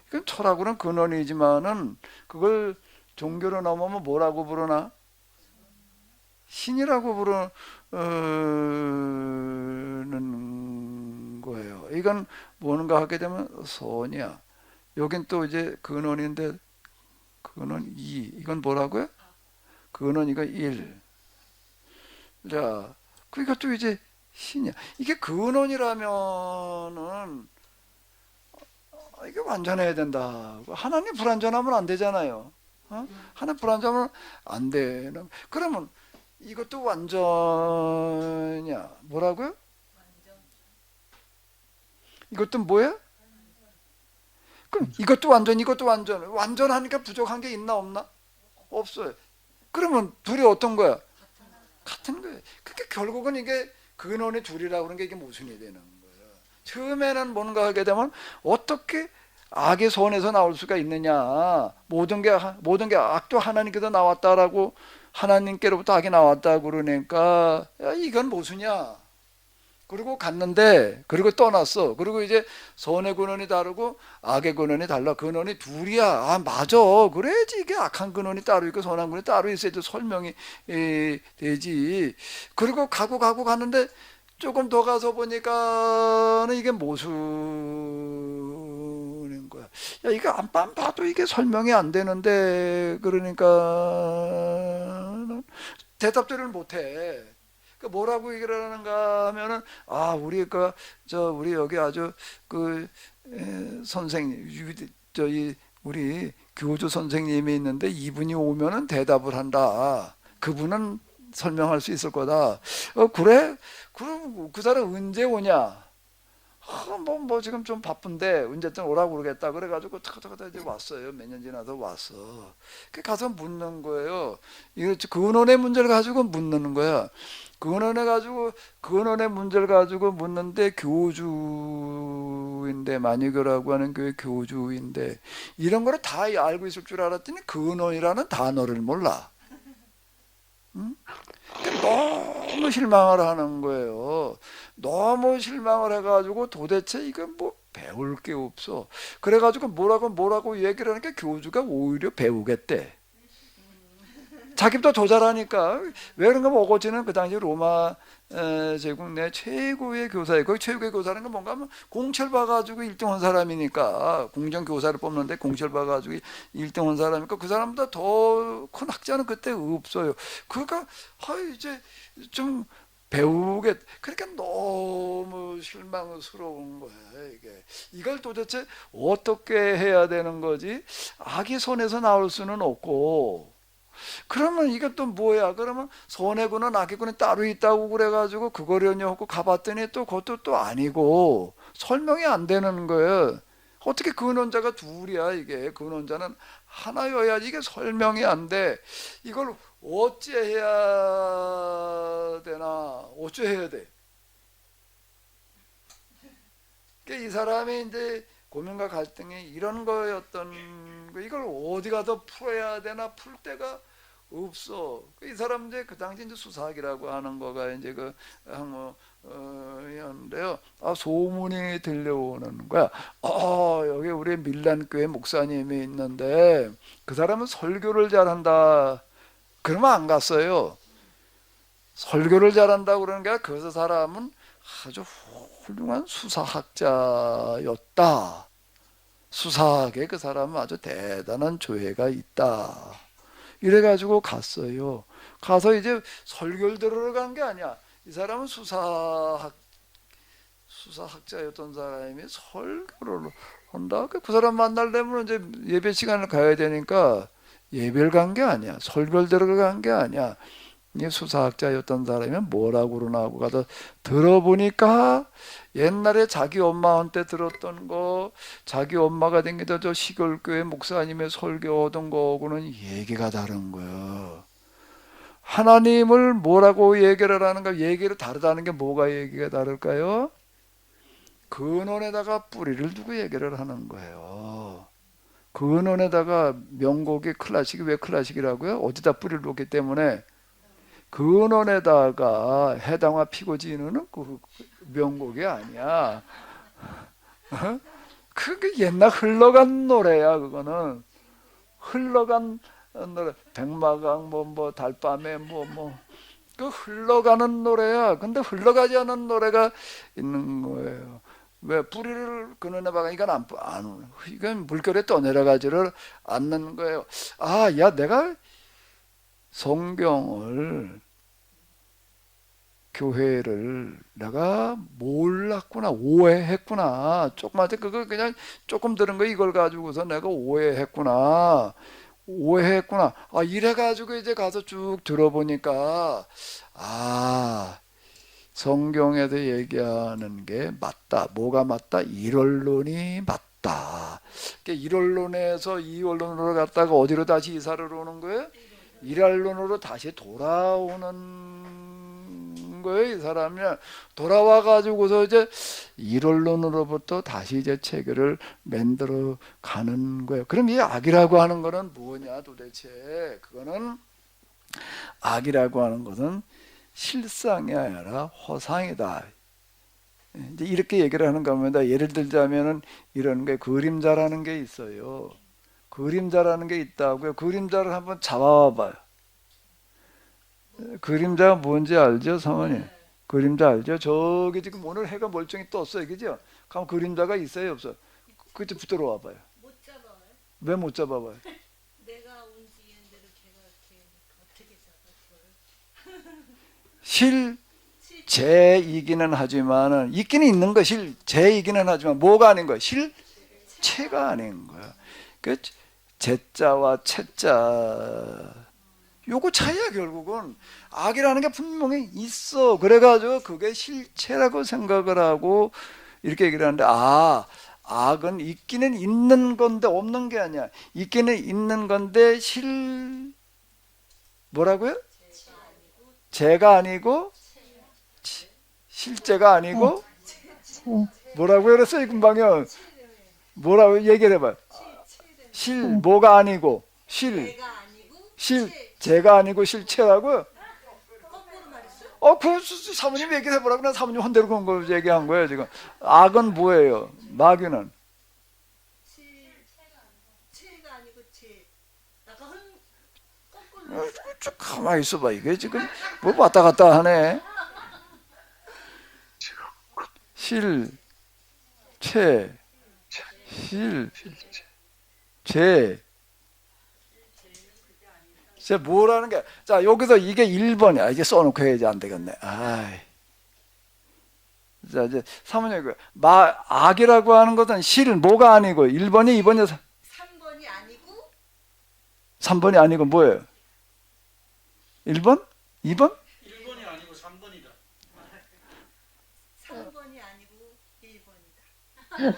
이건 철학으로는 근원이지만은 그걸 종교로 넘으면 뭐라고 부르나? 신이라고 부르는 거예요. 이건 뭔가 하게 되면 선이야. 여긴 또 이제 근원인데 근원 2. 이건 뭐라고요? 근원 이거 1. 자, 그러니까 또 이제 신이야. 이게 근원이라면은 이게 완전해야 된다. 하나님 불완전하면 안 되잖아요. 하나님 불완전하면 안 되는. 그러면 이것도 완전이야. 뭐라고요? 이것도 뭐야? 그럼 이것도 완전, 이것도 완전. 완전하니까 부족한 게 있나 없나? 없어요. 그러면 둘이 어떤 거야? 같은 거예요. 그러니까 결국은 이게 근원이 둘이라고 그러는 게 이게 모순이 되는 거예요. 처음에는 뭔가 하게 되면 어떻게 악의 손에서 나올 수가 있느냐? 모든 게 악도 하나님께서 나왔다라고, 하나님께로부터 악이 나왔다고 그러니까 야, 이건 모순이야. 그리고 갔는데, 그리고 떠났어. 그리고 이제 선의 근원이 다르고 악의 근원이 달라. 근원이 둘이야. 아, 맞아. 그래야지 이게 악한 근원이 따로 있고 선한 근원이 따로 있어야지 설명이 되지. 그리고 가고 갔는데 조금 더 가서 보니까는 이게 모순인 거야. 야, 이거 안만 봐도 이게 설명이 안 되는데, 그러니까 대답들을 못 해. 그 뭐라고 얘기를 하는가 하면은 아 우리 우리 여기 아주 그 선생님 저희 우리 교주 선생님이 있는데 이분이 오면은 대답을 한다. 그분은 설명할 수 있을 거다. 그래? 그럼 그 사람 언제 오냐? 뭐 지금 좀 바쁜데 언제든 오라고 그러겠다. 그래가지고 탁탁탁 이제 왔어요. 몇 년 지나서 왔어. 그 가서 묻는 거예요. 이거 근원의 문제를 가지고 묻는 거야. 근원의 문제를 가지고 묻는데 교주인데 만유교라고 하는 교회 교주인데 이런 거를 다 알고 있을 줄 알았더니 근원이라는 단어를 몰라. 응? 너무 실망을 하는 거예요. 너무 실망을 해가지고 도대체 이건 뭐 배울 게 없어. 그래가지고 뭐라고 얘기를 하니까 교주가 오히려 배우겠대. 자기보다 더 잘하니까. 왜 그런가 하면 오거지는 그 당시 로마 제국 내 최고의 교사예요. 거기 최고의 교사라는 건 뭔가 하면 공채를 봐가지고 1등 한 사람이니까 공정교사를 뽑는데 공채를 봐가지고 1등 한 사람이니까 그 사람보다 더 큰 학자는 그때 없어요. 그러니까 이제 좀 배우게 그러니까 너무 실망스러운 거야 이게. 이걸 도대체 어떻게 해야 되는 거지? 악의 손에서 나올 수는 없고 그러면 이게 또 뭐야? 그러면 선의군은 악의군이 따로 있다고 그래가지고 그거려니 하고 가봤더니 또 그것도 또 아니고 설명이 안 되는 거예요. 어떻게 근원자가 둘이야 이게. 근원자는 하나여야지 이게 설명이 안 돼. 이걸 어찌해야 되나? 어찌해야 돼? 그러니까 이 사람이 이제 고민과 갈등이 이런 거였던 거. 이걸 어디 가서 풀어야 되나? 풀 데가 없어. 이 사람 이제 그 당시 이제 수사학이라고 하는 거가 이제 그 였는데요. 소문이 들려오는 거야. 여기 우리 밀란교회 목사님이 있는데 그 사람은 설교를 잘한다. 그러면 안 갔어요. 설교를 잘한다고 그러는 게 아니라 그 사람은 아주 훌륭한 수사학자였다. 수사학에 그 사람은 아주 대단한 조예가 있다. 이래가지고 갔어요. 가서 이제 설교를 들으러 간 게 아니야. 이 사람은 수사학자였던 사람이 설교를 한다. 그 사람 만나려면 이제 예배 시간을 가야 되니까 예배를 간 게 아니야. 설교를 들으러 간 게 아니야. 이 수사학자였던 사람이 뭐라고 그러나 하고 가서 들어보니까 옛날에 자기 엄마한테 들었던 거, 자기 엄마가 댕기던 저 시골교회 목사님의 설교하던 거하고는 얘기가 다른 거예요. 하나님을 뭐라고 얘기를 하는가? 얘기를 다르다는 게 뭐가 얘기가 다를까요? 근원에다가 뿌리를 두고 얘기를 하는 거예요. 근원에다가 명곡의 클래식이 왜 클래식이라고요? 어디다 뿌리를 놓기 때문에 근원에다가 해당화 피고 지누는 그 명곡이 아니야. 그게 옛날 흘러간 노래야. 그거는 흘러간 노래. 백마강 뭐 달밤에 그 흘러가는 노래야. 근데 흘러가지 않은 노래가 있는 거예요. 왜 뿌리를 근원에 박아 이건 이건 물결에 떠내려가지를 않는 거예요. 야 내가 성경을 교회를 내가 몰랐구나 오해했구나 조금한테 그걸 그냥 조금 들은 거 이걸 가지고서 내가 오해했구나 오해했구나. 아, 이래가지고 이제 가서 쭉 들어보니까, 아, 성경에서 얘기하는 게 맞다. 뭐가 맞다? 일원론이 맞다. 그러니까 일원론에서 이원론으로 갔다가 어디로 다시 이사를 오는 거예요? 일원론으로 다시 돌아오는 거예요. 이 사람이 돌아와 가지고서 이제 일원론으로부터 다시 이제 체계를 만들어 가는 거예요. 그럼 이 악이라고 하는 거는 뭐냐 도대체? 그거는 악이라고 하는 것은 실상이 아니라 허상이다. 이제 이렇게 얘기를 하는 겁니다. 예를 들자면은 이런 게 그림자라는 게 있어요. 그림자라는 게 있다고요. 그림자를 한번 잡아봐요. 그림자가 뭔지 알죠, 사모님? 그림자 알죠? 저기 지금 오늘 해가 멀쩡히 떴어요, 그죠? 그럼 그림자가 있어요, 없어요? 그때 붙들어 와봐요. 못 잡아요. 왜 못 잡아봐요? 내가 움직이는 대로 걔가 이렇게 어떻게 잡았어요? 실제이기는 하지만은 있기는 있는 거 실제이기는 하지만 뭐가 아닌 거야? 실체가 아닌 거야. 그 제자와 채자 요거 차이야. 결국은 악이라는 게 분명히 있어. 그래가지고 그게 실체라고 생각을 하고 이렇게 얘기를 하는데, 아, 악은 있기는 있는 건데 없는 게 아니야. 있기는 있는 건데 뭐라고요? 제가 아니고 실제가 아니고 뭐라고 그랬어요? 금방요. 뭐라고 얘기를 해봐요. 뭐가 아니고 내가 아니고 제가 아니고 실체라고요? 거꾸로 말했어요. 그 사모님 얘기를 해보라고. 난 사모님 혼대로 그런 걸 얘기한 거예요 지금. 악은 뭐예요? 마귀는 체가 아니고 체. 아까 거꾸로 쭉 가만히 있어봐. 이게 지금 뭐 왔다 갔다 하네. 실체 뭐라는 게. 자, 여기서 이게 1번이야. 이게 써놓고 해야지. 안 되겠네. 아이. 자, 이제 사모님, 악이라고 하는 것은 뭐가 아니고 1번이 2번이 3번이 아니고 3번이 아니고 뭐예요? 1번? 2번? 1번이 아니고 3번이다. 3번이 아니고 1번이다.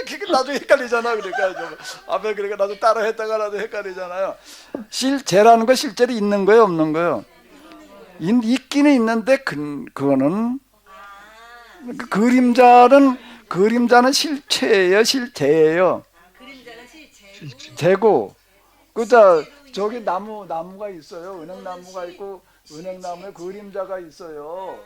그러니까 나도 헷갈리잖아. 그러니까 앞에 그러니까 나도 따라 했다가 나도 헷갈리잖아요. 실제라는 거 실제로 있는 거예요, 없는 거예요? 있기는 있는데 그거는 그림자는 실체예요, 실제예요. 그림자는 실제. 재고. 그자 저기 나무가 있어요. 은행나무가 있고 은행나무에 그림자가 있어요.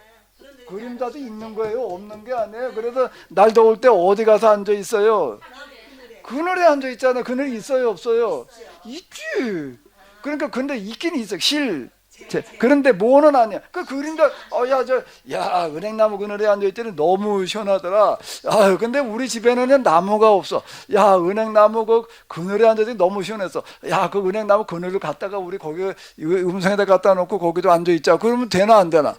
그림자도 있는 거예요, 없는 게 아니에요. 그래서 날 더울 때 어디 가서 앉아 있어요? 그늘에 앉아 있잖아요. 그늘이 있어요, 없어요? 있지. 그러니까 근데 있긴 있어. 그런데 뭐는 아니야. 그 그림자 은행나무 그늘에 앉아 있더니 너무 시원하더라. 근데 우리 집에는 나무가 없어. 은행나무 그늘에 앉아 있더니 너무 시원했어. 그 은행나무 그늘을 갖다가 우리 거기 음성에다 갖다 놓고 거기도 앉아 있자. 그러면 되나 안 되나?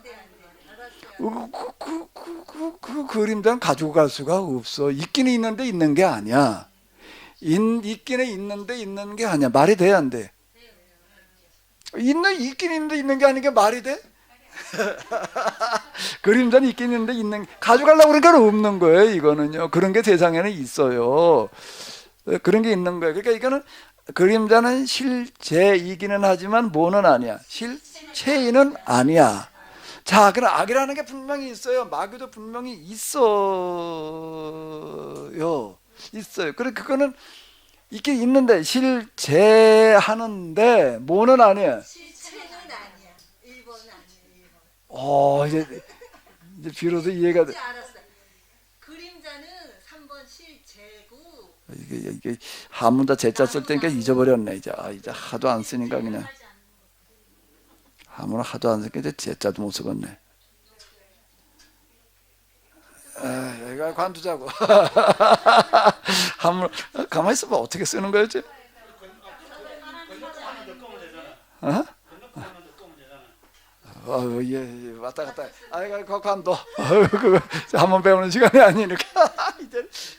그 그림자는 가지고 갈 수가 없어. 있기는 있는데 있는 게 아니야. 있기는 있는데 있는 게 아니야. 말이 돼, 안 돼? 있긴 있는데 있는 게 아닌 게 말이 돼? 그림자는 있긴 있는데 가져가려고 그러니까 없는 거예요. 이거는요. 그런 게 세상에는 있어요. 그런 게 있는 거예요. 그러니까 이거는 그림자는 실제이기는 하지만 뭐는 아니야. 실체이는 아니야. 자, 그럼 악이라는 게 분명히 있어요. 마귀도 분명히 있어요. 그래 그거는 있긴 있는데 실제하는데 뭐는 아니야. 실체는 아니야. 1번은 아니야. 1번. 이제 비로소 이해가 돼. 알았어. 그림자는 3번 실제고. 이게 한문자 제자 쓸 때니까 잊어버렸네. 이제 하도 안 쓰니까 그냥 한문을 하도 안 쓰니까 이제 제자도 못 쓰겠네. 이거 관두자고. 한문 가만히 있어봐. 어떻게 쓰는 거였지? 어? 예, 왔다 갔다. 관둬. 그거 한번 배우는 시간이 아니니까.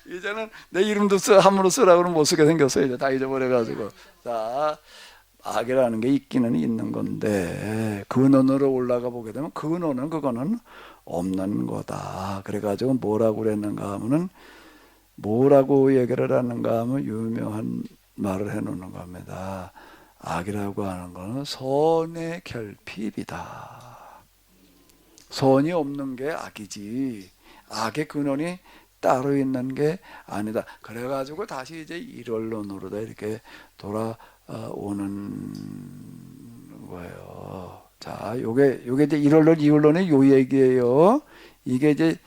이제는 내 이름도 함부로 쓰라고 그러면 못 쓰게 생겼어요. 이제 다 잊어버려가지고. 자, 악이라는 게 있기는 있는 건데 근원으로 올라가 보게 되면 근원은 그거는 없는 거다. 그래가지고 뭐라고 그랬는가 하면은 뭐라고 얘기를 하는가 하면 유명한 말을 해놓는 겁니다. 악이라고 하는 것은 선의 결핍이다. 선이 없는 게 악이지 악의 근원이 따로 있는 게 아니다. 그래가지고 다시 이제 일원론으로 다 이렇게 돌아오는 거예요. 자, 요게 이제 일원론, 이원론의 요 얘기예요. 이게 이제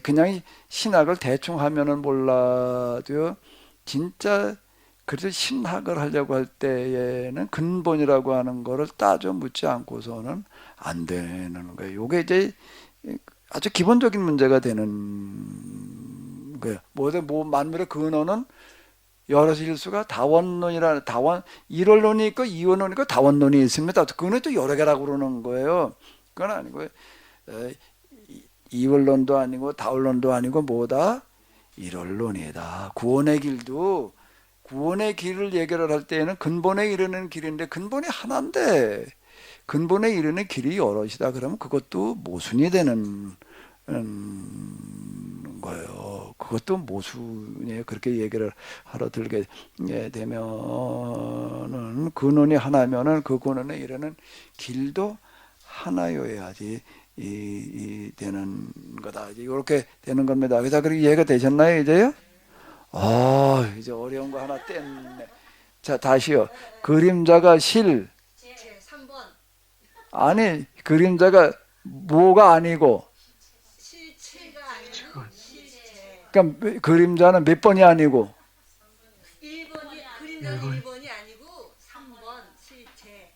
그냥 신학을 대충 하면은 몰라도요. 진짜 그래서 신학을 하려고 할 때에는 근본이라고 하는 거를 따져 묻지 않고서는 안 되는 거예요. 요게 이제 아주 기본적인 문제가 되는 거예요. 뭐 만물의 근원은 여러 실수가 다원론이라 일원론이 있고 이원론이 있고 다원론이 있습니다. 그거는 또 여러 개라고 그러는 거예요. 그건 아니고 이원론도 아니고 다원론도 아니고 뭐다? 일원론이다. 구원의 길도 구원의 길을 얘기를 할 때에는 근본에 이르는 길인데 근본이 하나인데 근본에 이르는 길이 여럿이다. 그러면 그것도 모순이 되는 거예요. 그것도 모순이에요. 그렇게 얘기를 하러 들게 되면은 근원이 하나면은 그 근원에 이르는 길도 하나여야지 이 되는 거다. 이렇게 되는 겁니다. 그래서 그렇게 이해가 되셨나요, 이제요? 이제 어려운 거 하나 뗐네. 자, 다시요. 그림자가 실 제 3번 아니 그림자가 뭐가 아니고 실체가 아니고 실체. 그러니까 그림자는 몇 번이 아니고 1번이 그림자는 1번이 아니고 3번 실체.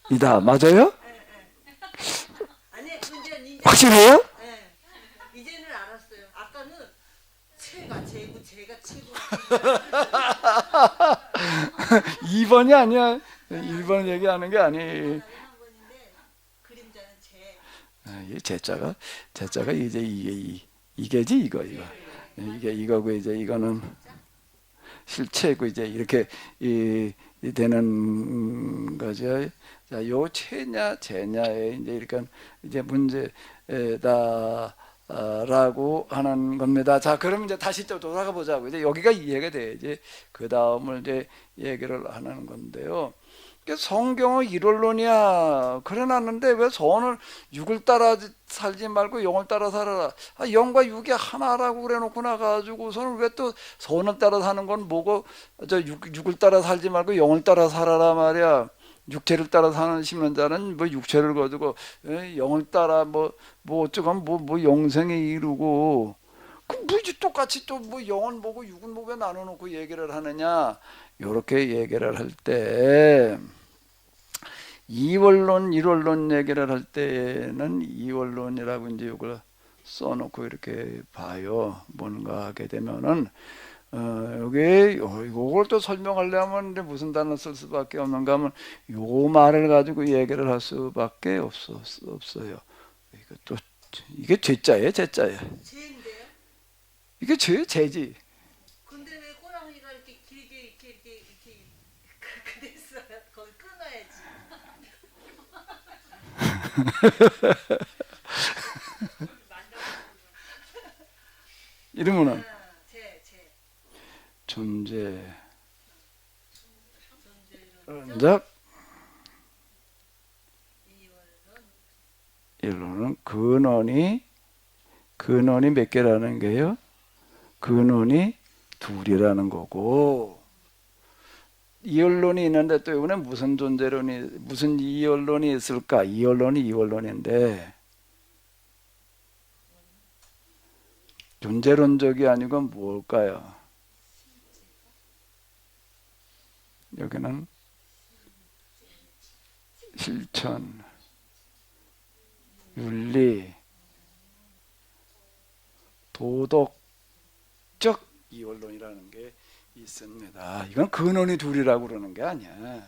이다. 맞아요? 아니 이제 확실해요? 네. 이제는 알았어요. 아까는 체가 제고 제가 치고 2번이 아니야. 1번 얘기하는 게 아니. 한 번인데 그림자는 제. 이 제자가 이제 이게지 이거. 이게 이거고 이제 이거는 실체고 이제 이렇게 이 되는 거죠. 자, 요 체냐 제냐에 이제 이렇게 이제 문제다라고 하는 겁니다. 자, 그럼 이제 다시 또 돌아가 보자고. 이제 여기가 이해가 돼야지 그 다음을 이제 얘기를 하는 건데요. 성경은 일원론이야. 그래놨는데 왜 선을 육을 따라 살지 말고 영을 따라 살아라. 영과 육이 하나라고 그래놓고 나가지고서는 왜 또 선을 따라 사는 건 뭐고 육을 따라 살지 말고 영을 따라 살아라 말이야. 육체를 따라 사는 심는 자는 뭐 육체를 거두고 영을 따라 뭐 어쩌고 뭐 영생에 이르고 그 뭐지 똑같이 또 뭐 영은 뭐고 육은 뭐가 나눠놓고 얘기를 하느냐. 요렇게 얘기를 할 때 이원론, 일원론 얘기를 할 때는 이원론이라고 이제 이걸 써놓고 이렇게 봐요. 뭔가 하게 되면은 여기 이걸 또 설명하려면 이제 무슨 단어 쓸 수밖에 없는가 하면 요 말을 가지고 얘기를 할 수밖에 없어요. 이게 죄자예요, 제자예요. 제인데요? 이게 죄지. 근데 왜 꼬랑이가 이렇게 길게 이렇게 그렇게 됐어요? 거기 끊어야지. 이러면은 제 존재 존재론 적 이원론 일로는 근원이 몇 개라는 게요? 근원이 둘이라는 거고 이원론이 있는데 또 이번에 무슨 무슨 이원론이 있을까? 이원론이 이원론인데 존재론적이 아니고 뭘까요? 여기는 실천, 윤리, 도덕적 이원론이라는 게 있습니다. 이건 근원이 둘이라고 그러는 게 아니야.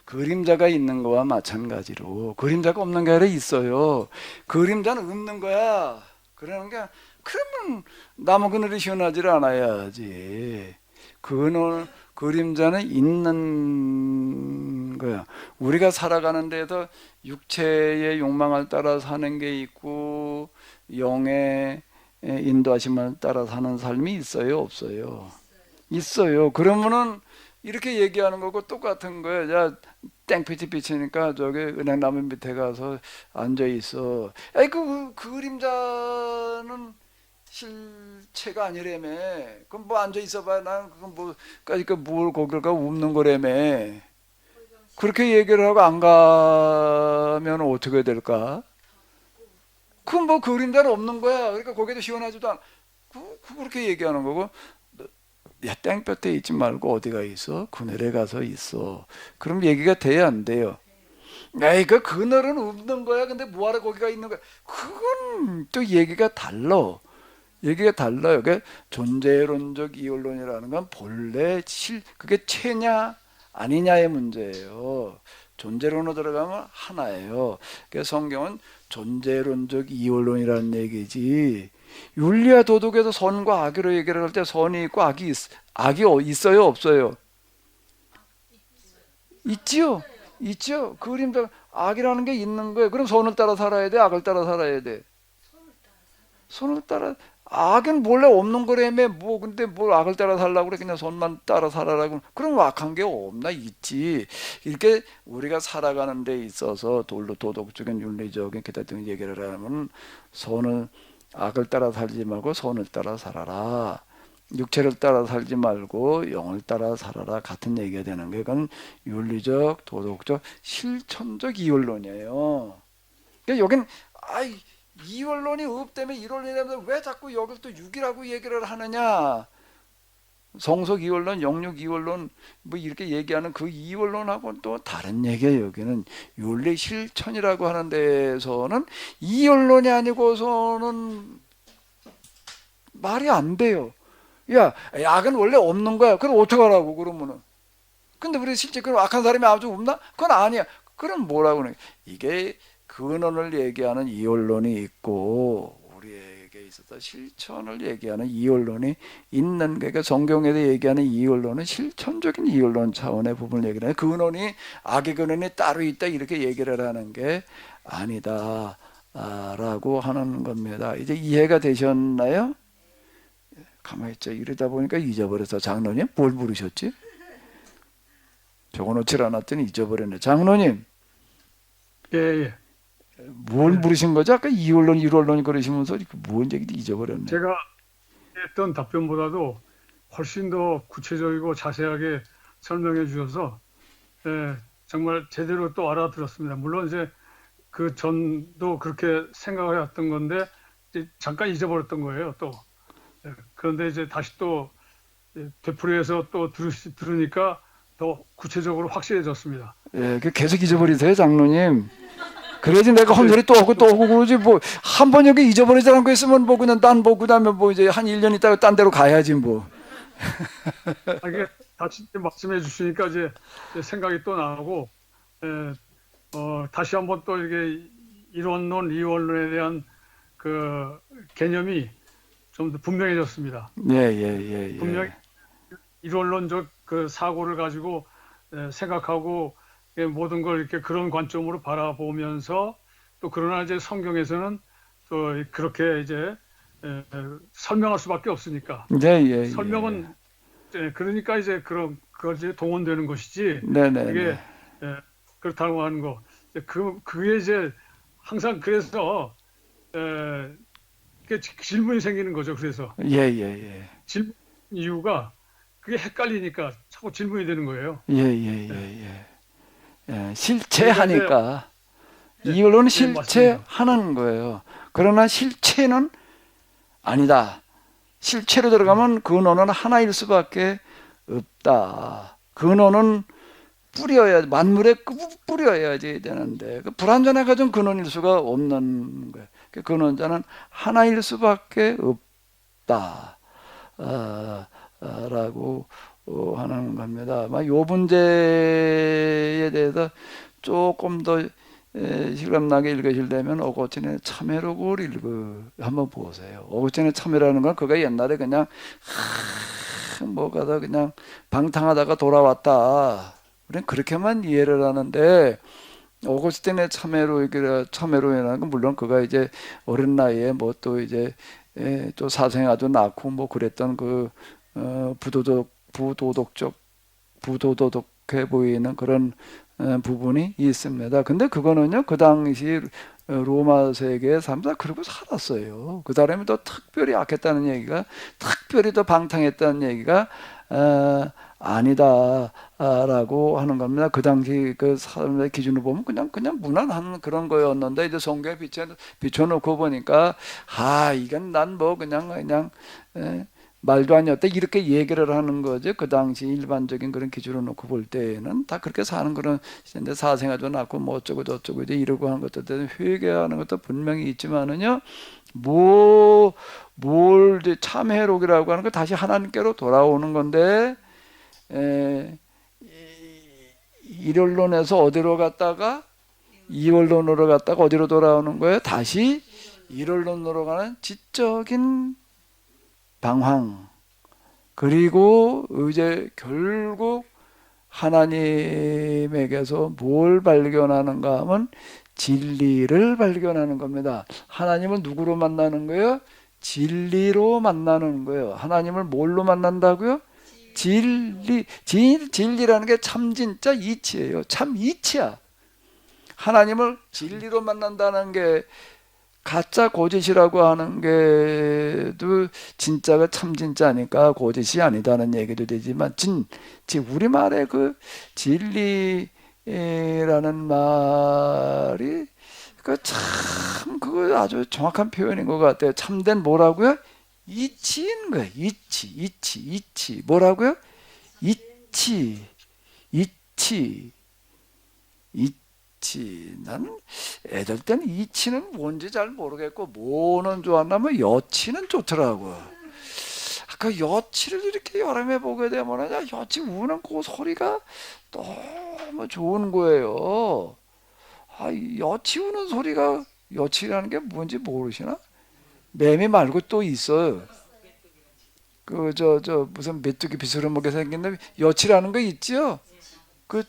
그림자가 있는 거와 마찬가지로 그림자가 없는 게 아니라 있어요. 그림자는 없는 거야. 그러는 게 그러면 나무 그늘이 시원하지 않아야지. 그림자는 있는 거야. 우리가 살아가는 데에서 육체의 욕망을 따라 사는 게 있고 영의 인도하심을 따라 사는 삶이 있어요, 없어요? 있어요. 그러면은 이렇게 얘기하는 거고 똑같은 거예요. 야, 땡볕이 비치니까 저기 은행나무 밑에 가서 앉아 있어. 아이 그 그림자는 실체가 아니라며. 그럼 뭐 앉아 있어봐야 난 그건 뭐 그러니까 뭘 거기가 웃는 거라며. 그렇게 얘기를 하고 안 가면 어떻게 될까? 그건 뭐 그림자는 없는 거야. 그러니까 거기도 시원하지도 않아. 그렇게 얘기하는 거고. 야, 땡볕에 있지 말고 어디가 있어? 그늘에 가서 있어. 그럼 얘기가 돼야 안 돼요? 에이, 그 그늘은 없는 거야. 근데 뭐하러 거기가 있는 거야? 그건 또 얘기가 달라. 얘기가 달라요. 그게 존재론적 이원론이라는 건 본래 그게 체냐 아니냐의 문제예요. 존재론으로 들어가면 하나예요. 그래서 성경은 존재론적 이원론이라는 얘기지. 윤리와 도덕에서 선과 악으로 얘기를 할 때 선이 있고 악이 있어요, 없어요? 있지요. 있죠. 그림자 악이라는 게 있는 거예요. 그럼 선을 따라 살아야 돼, 악을 따라 살아야 돼. 선을 따라. 악은 원래 없는 거라며. 뭐 근데 뭘 악을 따라 살라고 그래. 그냥 선만 따라 살아라고. 그럼 악한 게 없나? 있지. 이렇게 우리가 살아가는 데 있어서 도덕적인 윤리적인 기타 등의 얘기를 하면 악을 따라 살지 말고 선을 따라 살아라. 육체를 따라 살지 말고 영을 따라 살아라. 같은 얘기가 되는 게 그건 윤리적, 도덕적, 실천적 이원론이에요. 그러니까 여긴 이원론이 없다며 이원론이라면 왜 자꾸 여길 또 육이라고 얘기를 하느냐. 성속 이원론, 영육 이원론 뭐 이렇게 얘기하는 그 이원론하고는 또 다른 얘기예요. 여기는 윤리 실천이라고 하는 데에서는 이원론이 아니고서는 말이 안 돼요. 야, 악은 원래 없는 거야. 그럼 어떡하라고 그러면은. 근데 우리 실제 그럼 악한 사람이 아주 없나? 그건 아니야. 그럼 뭐라고 그래? 이게 근원을 얘기하는 이원론이 있고 우리에게 있어서 실천을 얘기하는 이원론이 있는, 그러니까 성경에서 얘기하는 이원론은 실천적인 이원론 차원의 부분을 얘기하는, 근원이 악의 근원이 따로 있다 이렇게 얘기를 하는 게 아니다 라고 하는 겁니다. 이제 이해가 되셨나요? 가만히 있자. 이러다 보니까 잊어버렸어. 장로님 뭘 부르셨지? 적어놓질 않았더니 잊어버렸네. 장로님 예. 뭘 부르신 거죠? 아까 이원론, 일원론 그러시면서 뭔 얘기도 잊어버렸네. 제가 했던 답변보다도 훨씬 더 구체적이고 자세하게 설명해 주셔서 정말 제대로 또 알아들었습니다. 물론 이제 그 전도 그렇게 생각을 했던 건데 이제 잠깐 잊어버렸던 거예요. 또 그런데 이제 다시 또 되풀이해서 또 들으니까 더 구체적으로 확실해졌습니다. 예, 계속 잊어버리세요, 장로님. 그래야지 내가 헛소리 또 하고 그러지. 뭐 한 번 여기 잊어버리지 않고 있으면 뭐 그냥 그다음에 뭐 이제 한 1년 있다가 딴 데로 가야지 뭐. 이게 다시 말씀해 주시니까 이제 생각이 또 나고 다시 한번 또 이게 이원론, 이원론에 대한 그 개념이 좀 더 분명해졌습니다. 예. 분명히 이원론적 그 사고를 가지고 생각하고 모든 걸 이렇게 그런 관점으로 바라보면서 또 그러나 이제 성경에서는 또 그렇게 이제 설명할 수밖에 없으니까. 예. 설명은 그러니까 이제 그걸 이제 동원되는 것이지. 네네. 이게 그렇다고 하는 거. 그게 이제 항상 그래서 질문이 생기는 거죠. 그래서 예. 질문 이유가 그게 헷갈리니까 자꾸 질문이 되는 거예요. 예. 실체하니까. 이원론은 실체하는 거예요. 그러나 실체는 아니다. 실체로 들어가면 근원은 하나일 수밖에 없다. 근원은 만물에 뿌려야지 되는데 불완전해가지고 근원일 수가 없는 거예요. 근원자는 하나일 수밖에 없다 라고 하는 겁니다. 이 문제에 대해서 조금 더 실감나게 읽으시려면 오고천의 참회록을 한번 보세요. 오고천의 참회라는 건 그가 옛날에 그냥 뭐 가다 그냥 방탕하다가 돌아왔다. 우리는 그렇게만 이해를 하는데 오고스틴의 참회로라는 건 물론 그가 이제 어린 나이에 뭐 또 이제 또 사생아도 낳고 뭐 그랬던 그 부도덕해 보이는 그런 부분이 있습니다. 근데 그거는요, 그 당시 로마 세계의 사람들 그러고 살았어요. 그 사람이 더 특별히 악했다는 얘기가, 특별히 더 방탕했다는 얘기가 아니다라고 하는 겁니다. 그 당시 그 사람의 기준으로 보면 그냥 무난한 그런 거였는데 이제 성경에 비춰놓고 보니까 이건 난 뭐 그냥 말도 아니었다 이렇게 얘기를 하는 거죠. 그 당시 일반적인 그런 기준으로 놓고 볼 때에는 다 그렇게 사는 그런 시대인데 사생아도 낳고 뭐 어쩌고 저쩌고 이제 이러고 하는 것도 회개하는 것도 분명히 있지만은요. 뭘 이제 참회록이라고 하는 거 다시 하나님께로 돌아오는 건데 일원론에서 어디로 갔다가 이원론으로 갔다가 어디로 돌아오는 거예요? 다시 일원론으로 가는 지적인 방황. 그리고 이제 결국 하나님에게서 뭘 발견하는가 하면 진리를 발견하는 겁니다. 하나님을 누구로 만나는 거예요? 진리로 만나는 거예요. 하나님을 뭘로 만난다고요? 진리라는 게 참 진짜 이치예요. 참 이치야. 하나님을 진리로 만난다는 게 가짜 거짓이라고 하는 게도 진짜가 참 진짜니까 거짓이 아니다는 얘기도 되지만 우리말의 그 진리라는 말이 그거 아주 정확한 표현인 것 같아요. 참된 뭐라고요? 이치인 거예요. 이치. 뭐라고요? 이치. 나는 애들 때는 이치는 뭔지 잘 모르겠고 뭐는 좋았나면 여치는 좋더라고. 그 여치를 이렇게 여름에 보게 되면 여치 우는 그 소리가 너무 좋은 거예요. 여치 우는 소리가 여치라는 게 뭔지 모르시나? 매미 말고 또 있어요. 무슨 메뚜기 비스름하게 생긴 여치라는 거 있지요? 그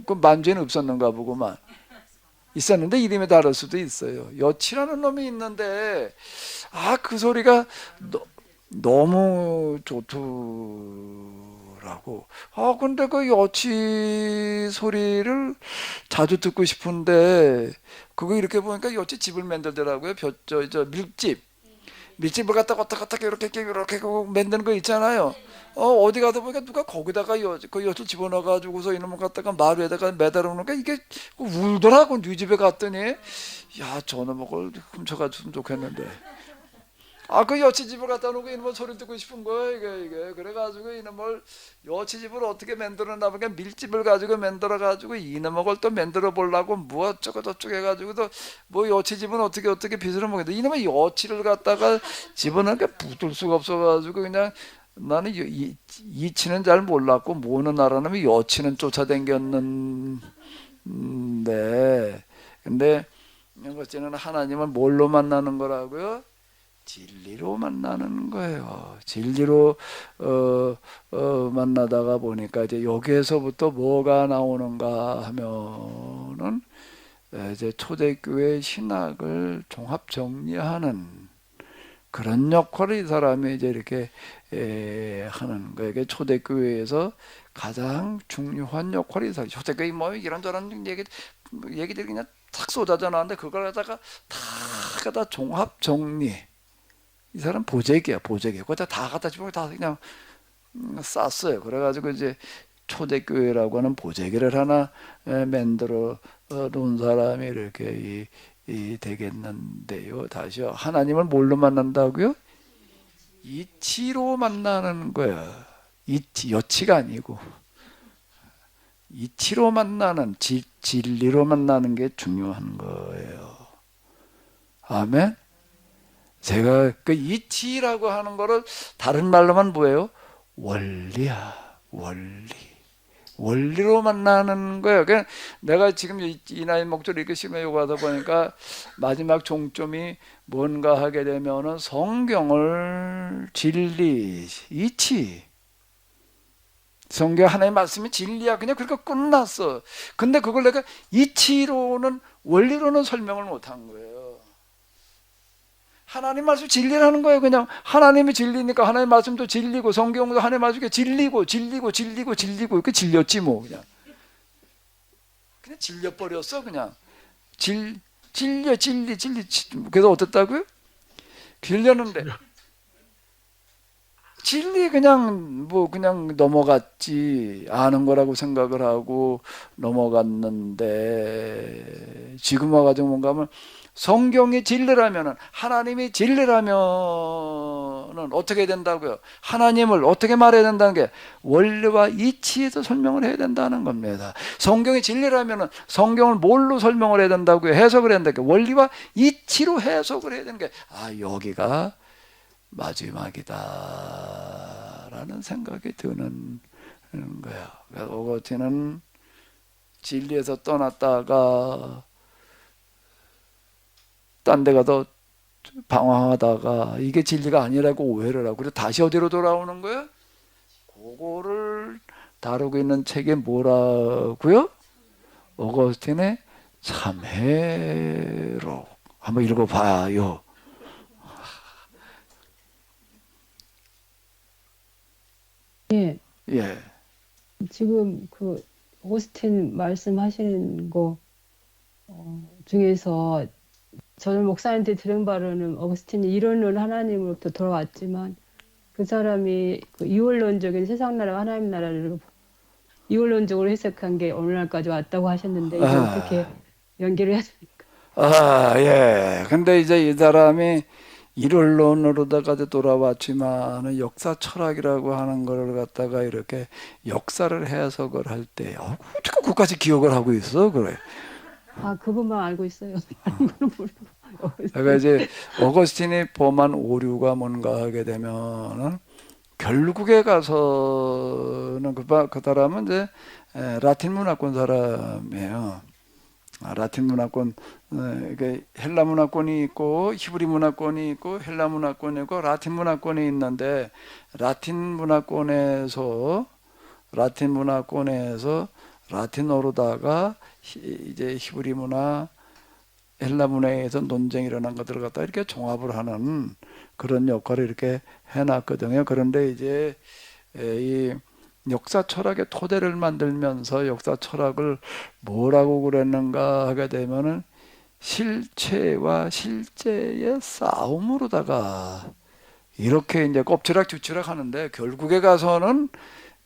만주에는 없었는가 보구만. 있었는데 이름이 다를 수도 있어요. 여치라는 놈이 있는데 그 소리가 너무 좋더라고. 근데 그 여치 소리를 자주 듣고 싶은데 그거 이렇게 보니까 여치 집을 만들더라고요. 밀집을 갖다가 이렇게 만드는 거 있잖아요. 어디 가다 보니까 누가 거기다가 그 엿을 집어넣어가지고서 이놈을 갖다가 마루에다가 매달아 놓으니까 이게 울더라고. 네 집에 갔더니 저놈을 훔쳐가줬으면 좋겠는데. 그 여치집을 갖다 놓고 이놈을 소리 듣고 싶은 거예요. 이게 그래가지고 이놈을 여치집을 어떻게 만들었나 보니까 밀집을 가지고 만들어가지고 이놈을 또 만들어 보려고 뭐 어쩌고 저쩌고 해가지고 또 뭐 여치집은 어떻게 빚으로 먹는데 이놈의 여치를 갖다가 집어넣으니까 붙을 수가 없어가지고 그냥 나는 이치는 잘 몰랐고 뭐는 알아내면 여치는 쫓아다녔는데 근데 이것은 하나님을 뭘로 만나는 거라고요? 진리로 만나는 거예요. 진리로 만나다가 보니까 이제 여기에서부터 뭐가 나오는가 하면은 이제 초대교회 신학을 종합 정리하는 그런 역할을 이 사람이 이제 이렇게 하는 거예요. 초대교회에서 가장 중요한 역할이 이 사람. 초대교회 뭐 이런저런 얘기들이 그냥 탁 쏟아져 나왔는데 그걸 갖다가 다 종합 정리. 이 사람 보재기야. 거기다 다 갖다 집어 다 그냥 쌌어요. 그래가지고 이제 초대교회라고 하는 보재기를 하나 만들어 놓은 사람이 이렇게 되겠는데요. 다시요. 하나님을 뭘로 만난다고요? 이치로 만나는 거야. 여치가 아니고 이치로 만나는 진리로 만나는 게 중요한 거예요. 아멘. 제가 그 이치라고 하는 거를 다른 말로만 뭐예요? 원리야. 원리. 원리로 만나는 거예요. 그러니까 내가 지금 이 나이 목소리 이렇게 심해 요구하다 보니까 마지막 종점이 뭔가 하게 되면은 성경을 진리, 이치. 성경 하나의 말씀이 진리야. 그냥 그렇게 끝났어. 근데 그걸 내가 이치로는, 원리로는 설명을 못한 거예요. 하나님 말씀 진리라는 거예요. 그냥 하나님이 진리니까 하나님 말씀도 진리고 성경도 하나님 말씀이 진리고 이렇게 진렸지 뭐. 그냥 질려버렸어. 그냥 진리. 그래서 어땠다고요? 질렸는데 진리 그냥 그냥 넘어갔지, 아는 거라고 생각을 하고 넘어갔는데, 지금 와가지고 뭔가 하면 성경이 진리라면은, 하나님이 진리라면은 어떻게 된다고요? 하나님을 어떻게 말해야 된다는 게 원리와 이치에서 설명을 해야 된다는 겁니다. 성경이 진리라면은 성경을 뭘로 설명을 해야 된다고요? 해석을 해야 된다고요? 원리와 이치로 해석을 해야 되는 게, 여기가 마지막이다라는 생각이 드는 거예요. 오거티는 진리에서 떠났다가 딴 데 가서 방황하다가 이게 진리가 아니라고 오해를 하고, 그래서 다시 어디로 돌아오는 거예요? 그거를 다루고 있는 책이 뭐라고요? 오거스틴의 참회록. 한번 읽어봐요. 예, 예. 지금 그 오스틴 말씀하시는 거 중에서 저는 목사님한테 들은 바로는 오스틴이 이론은 하나님으로부터 돌아왔지만 그 사람이 그 이원론적인 세상 나라와 하나님 나라를 이원론적으로 해석한 게 오늘날까지 왔다고 하셨는데 이게 어떻게 연결을 해야 됩니까? 예. 근데 이제 이 사람이 이론론으로다가 돌아왔지만 역사 철학이라고 하는 걸 갖다가 이렇게 역사를 해석을 할 때 어떻게 그것까지 기억을 하고 있어? 그래. 그것만 알고 있어요. 다른 거는 모르고. 그러니까 이제 어거스틴이 범한 오류가 뭔가 하게 되면은 결국에 가서는 그 사람은 이제 라틴 문화권 사람이에요. 라틴 문화권, 헬라 문화권이 있고 히브리 문화권이 있고 헬라 문화권이 있고 라틴 문화권이 있는데, 라틴 문화권에서 라틴어로다가 이제 히브리 문화, 헬라 문화에서 논쟁이 일어난 것들을 갖다 이렇게 종합을 하는 그런 역할을 이렇게 해놨거든요. 그런데 이제 이 역사 철학의 토대를 만들면서 역사 철학을 뭐라고 그랬는가 하게 되면은 실체와 실제의 싸움으로다가 이렇게 이제 껍질락 주치락 하는데, 결국에 가서는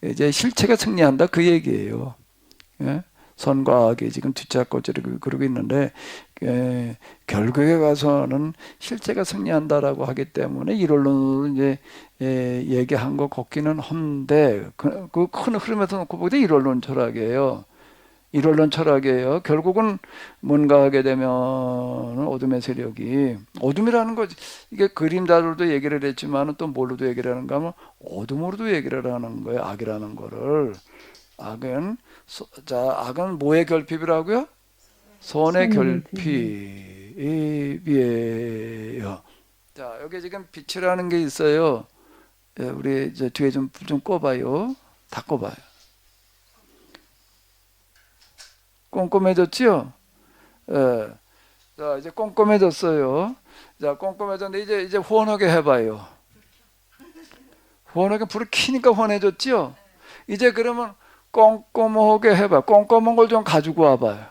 이제 실체가 승리한다 그 얘기예요. 예? 선과 악이 지금 뒤치락거리고 그러고 있는데, 결국에 가서는 실체가 승리한다라고 하기 때문에 이론론으로 이제 얘기한 거 같기는 한데, 그 큰 흐름에서 놓고 보기 이론론 철학이에요. 이론론 철학이에요. 결국은 뭔가 하게 되면 어둠의 세력이, 어둠이라는 거 이게 그림자로도 얘기를 했지만 또 뭘로도 얘기를 하는가 하면 어둠으로도 얘기를 하는 거예요. 악이라는 거를. 악은 뭐의 결핍이라고요? 선의 결핍이에요. 자, 여기 지금 빛이라는 게 있어요. 우리 이제 뒤에 좀 꺼봐요. 다 꺼봐요. 꼼꼼해졌지요? 예. 자, 이제 꼼꼼해졌어요. 자, 꼼꼼해졌는데 이제 환하게 해봐요. 환하게 불을 켜니까 환해졌지요? 이제 그러면 꼼꼼하게 해봐요. 꼼꼼한 걸 좀 가지고 와봐요.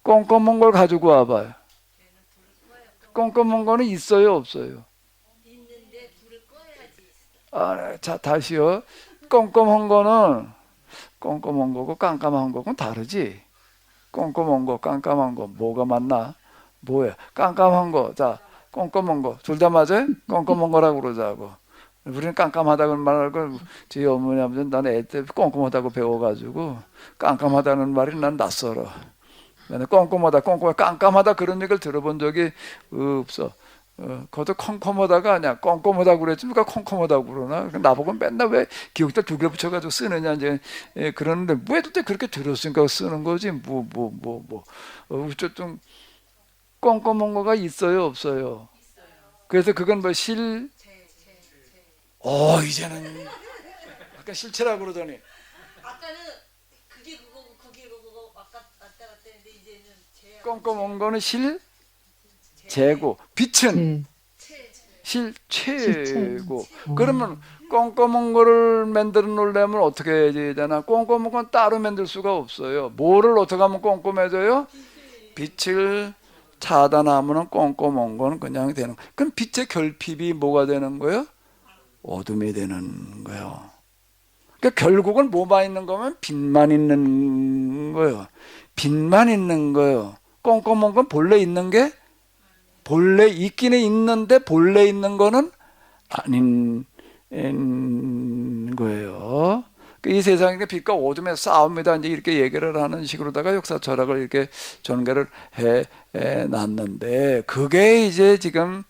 꼼꼼한 걸 가지고 와봐요. 꼼꼼한 거는 있어요, 없어요? 있는데 불을 꺼야지. 자, 다시요. 꼼꼼한 거는 꼼꼼한 거고 깜깜한 거고 다르지. 꼼꼼한 거, 깜깜한 거 뭐가 맞나? 뭐야? 깜깜한 거, 자, 꼼꼼한 거 둘 다 맞아요? 꼼꼼한 거라고 그러자고. 우리는 깜깜하다고 말하고, 저희 어머니 아버지는 나는 애 때 꼼꼼하다고 배워가지고 깜깜하다는 말이 난 낯설어. 꼼꼼하다 그런 얘기를 들어본 적이 없어. 그것도 컴컴하다가 아니야. 껌껌하다고 그랬지 누가 컴컴하다고 그러나. 나보고 맨날 왜 기억자 두 개 붙여가지고 쓰느냐 이제 그러는데 왜 그때 그렇게 들었으니까 쓰는 거지 어쨌든 껌껌한 거가 있어요 없어요. 그래서 그건 뭐 이제는 아까 실체라고 그러더니 아까는 그게 그거고 그게 그거고 왔다 갔다 했는데 이제는 제 껌껌한 거는 실재고 빛은 네. 실체고. 그러면 껌껌한 거를 만들어 놓으려면 어떻게 해야 되나? 껌껌한 건 따로 만들 수가 없어요. 뭐를 어떻게 하면 껌껌해져요? 빛을 차단하면 껌껌한 거는 그냥 되는 거예요. 그럼 빛의 결핍이 뭐가 되는 거예요? 어둠이 되는 거예요. 그러니까 결국은 뭐만 있는 거면 빛만 있는 거예요. 빛만 있는 거예요. 껌껌한 건 본래 있는 게 본래 있기는 있는데 본래 있는 거는 아닌 거예요. 이 세상에 빛과 어둠의 싸움이다 이제 이렇게 얘기를 하는 식으로다가 역사 철학을 이렇게 전개를 해 놨는데 그게 이제 지금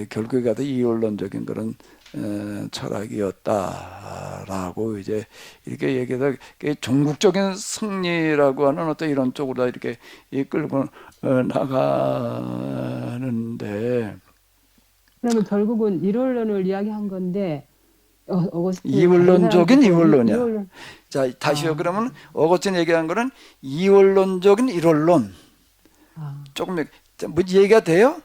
결국에 가도 이원론적인 그런 철학이었다라고 이제 이렇게 얘기해서 종국적인 승리라고 하는 어떤 이런 쪽으로 이렇게 이끌고 나가는데 그러면 결국은 이론론을 이야기한 건데 어거스틴 이원론적인 이원론이야. 이원론. 자 다시요. 그러면 어거스틴 얘기한 거는 이원론적인 이론론. 조금 뭐 얘기가 돼요?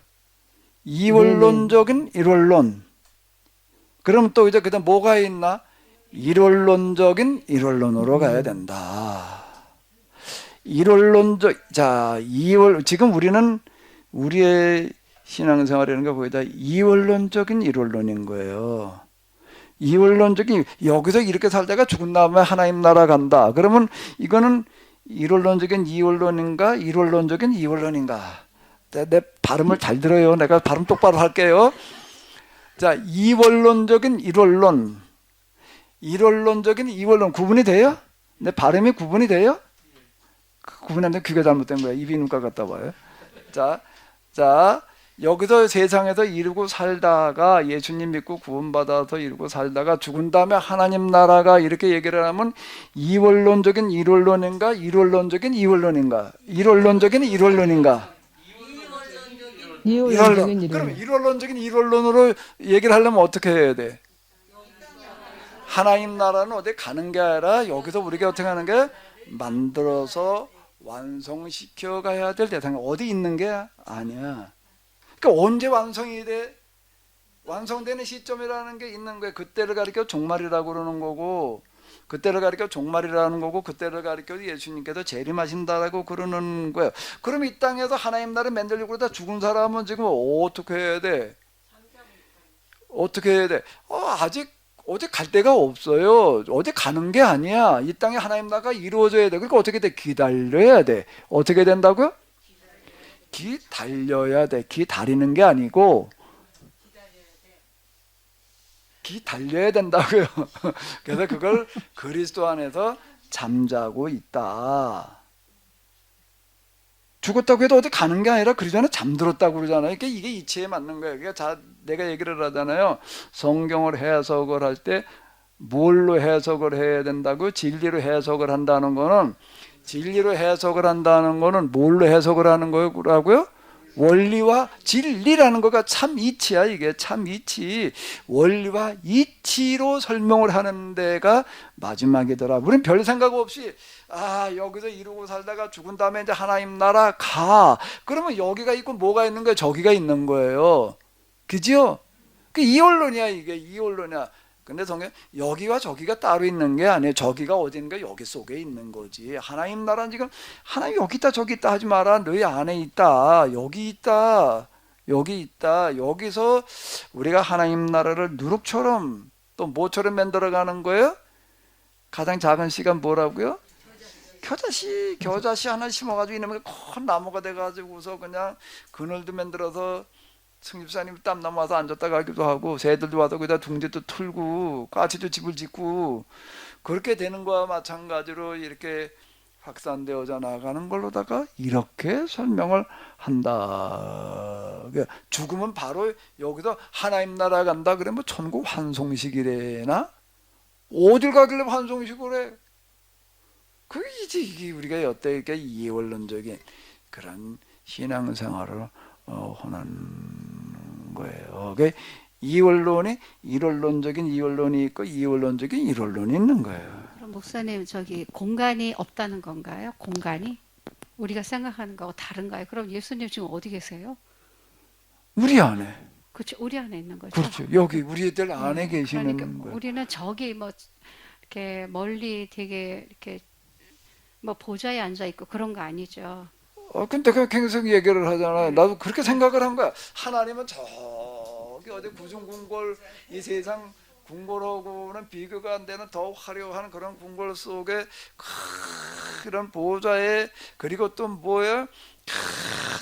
이원론적인 이론론. 그럼 또 이제 그다음 뭐가 있나? 이론론적인 이론론으로 가야 된다. 이론론적 지금 우리는 우리의 신앙생활이라는 게 거의 다 이원론적인 이론론인 거예요. 이원론적인 여기서 이렇게 살다가 죽은 다음에 하나님 나라 간다. 그러면 이거는 이론론적인 이원론인가? 이론론적인 이원론인가? 내 발음을 잘 들어요. 내가 발음 똑바로 할게요. 자, 이원론적인 이론론, 이론론적인 이원론 구분이 돼요? 내 발음이 구분이 돼요? 구분이 안 되면 귀가 잘못된 거야. 입이 눈가 같다 봐요. 자, 여기서 세상에서 이루고 살다가 예수님 믿고 구원받아서 이루고 살다가 죽은 다음에 하나님 나라가 이렇게 얘기를 하면 이원론적인 이론론인가? 이론론적인 이원론인가? 이론론적인 이론론인가? 이원론적인 이론. 그럼 이론론적인 이론론으로 얘기를 하려면 어떻게 해야 돼? 하나님 나라는 어디 가는 게 아니라 여기서 우리가 어떻게 하는 게 만들어서 완성시켜 가야 될 대상이 어디 있는 게 아니야. 그러니까 언제 완성이 돼? 완성되는 시점이라는 게 있는 거예요. 그때를 가리켜 종말이라고 그러는 거고, 그때를 가리켜 종말이라는 거고, 그때를 가리켜 예수님께서 재림하신다라고 그러는 거예요. 그럼 이 땅에서 하나님 나라를 만들려고 그러다 죽은 사람은 지금 어떻게 해야 돼? 어떻게 해야 돼? 아직 어디 갈 데가 없어요. 어디 가는 게 아니야. 이 땅에 하나님 나라가 이루어져야 돼. 그러니까 어떻게 돼? 기다려야 돼. 어떻게 된다고요? 기다려야 돼. 기다리는 게 아니고 기다려야 된다고요. 그래서 그걸 그리스도 안에서 잠자고 있다. 죽었다고 해도 어디 가는 게 아니라 그러기 전에 잠들었다고 그러잖아요. 그러니까 이게 이치에 맞는 거예요. 그러니까 내가 얘기를 하잖아요. 성경을 해석을 할 때 뭘로 해석을 해야 된다고요? 진리로 해석을 한다는 거는 진리로 해석을 한다는 거는 뭘로 해석을 하는 거라고요? 원리와 진리라는 거가 참 이치야. 이게 참 이치. 원리와 이치로 설명을 하는 데가 마지막이더라. 우린 별 생각 없이 여기서 이루고 살다가 죽은 다음에 이제 하나님 나라 가. 그러면 여기가 있고 뭐가 있는 거예요? 저기가 있는 거예요. 그죠? 그 이원론이야. 이게 이원론이야. 근데 성경 여기와 저기가 따로 있는 게 아니에요. 저기가 어딘가 여기 속에 있는 거지. 하나님 나라는 지금 하나님 여기 있다 저기 있다 하지 마라. 너희 안에 있다. 여기 있다. 여기 있다. 여기서 우리가 하나님 나라를 누룩처럼 또 뭐처럼 만들어가는 거예요? 가장 작은 씨가 뭐라고요? 겨자씨 하나 심어가지고 이놈이 큰 나무가 돼가지고서 그냥 그늘도 만들어서 승집사님 땀나무 와서 앉았다 가기도 하고 새들도 와서 거기다 둥지도 틀고 까치도 집을 짓고 그렇게 되는 거와 마찬가지로 이렇게 확산되어져 나가는 걸로다가 이렇게 설명을 한다. 죽으면 바로 여기서 하나님 나라 간다 그러면 뭐 천국 환송식이래나? 어딜 가길래 환송식을 해? 그게 이게 우리가 여태 이렇게 이원론적인 그런 신앙생활을 하는 거예요. 이원론이 일원론적인 이원론이 있고 이원론적인 일원론이 있는 거예요. 그럼 목사님 저기 공간이 없다는 건가요? 공간이 우리가 생각하는 거하고 다른가요? 그럼 예수님 지금 어디 계세요? 우리 안에. 그렇죠. 우리 안에 있는 거죠. 그렇죠. 여기 우리들 안에 계시는 그러니까 거예요. 우리는 저기 뭐 이렇게 멀리 되게 이렇게 뭐 보좌에 앉아 있고 그런 거 아니죠. 근데 그 계속 얘기를 하잖아요. 나도 그렇게 생각을 한 거야. 하나님은 저기 어디 구중궁궐 이 세상 궁궐하고는 비교가 안 되는 더 화려한 그런 궁궐 속에 그런 보좌에 그리고 또 뭐야?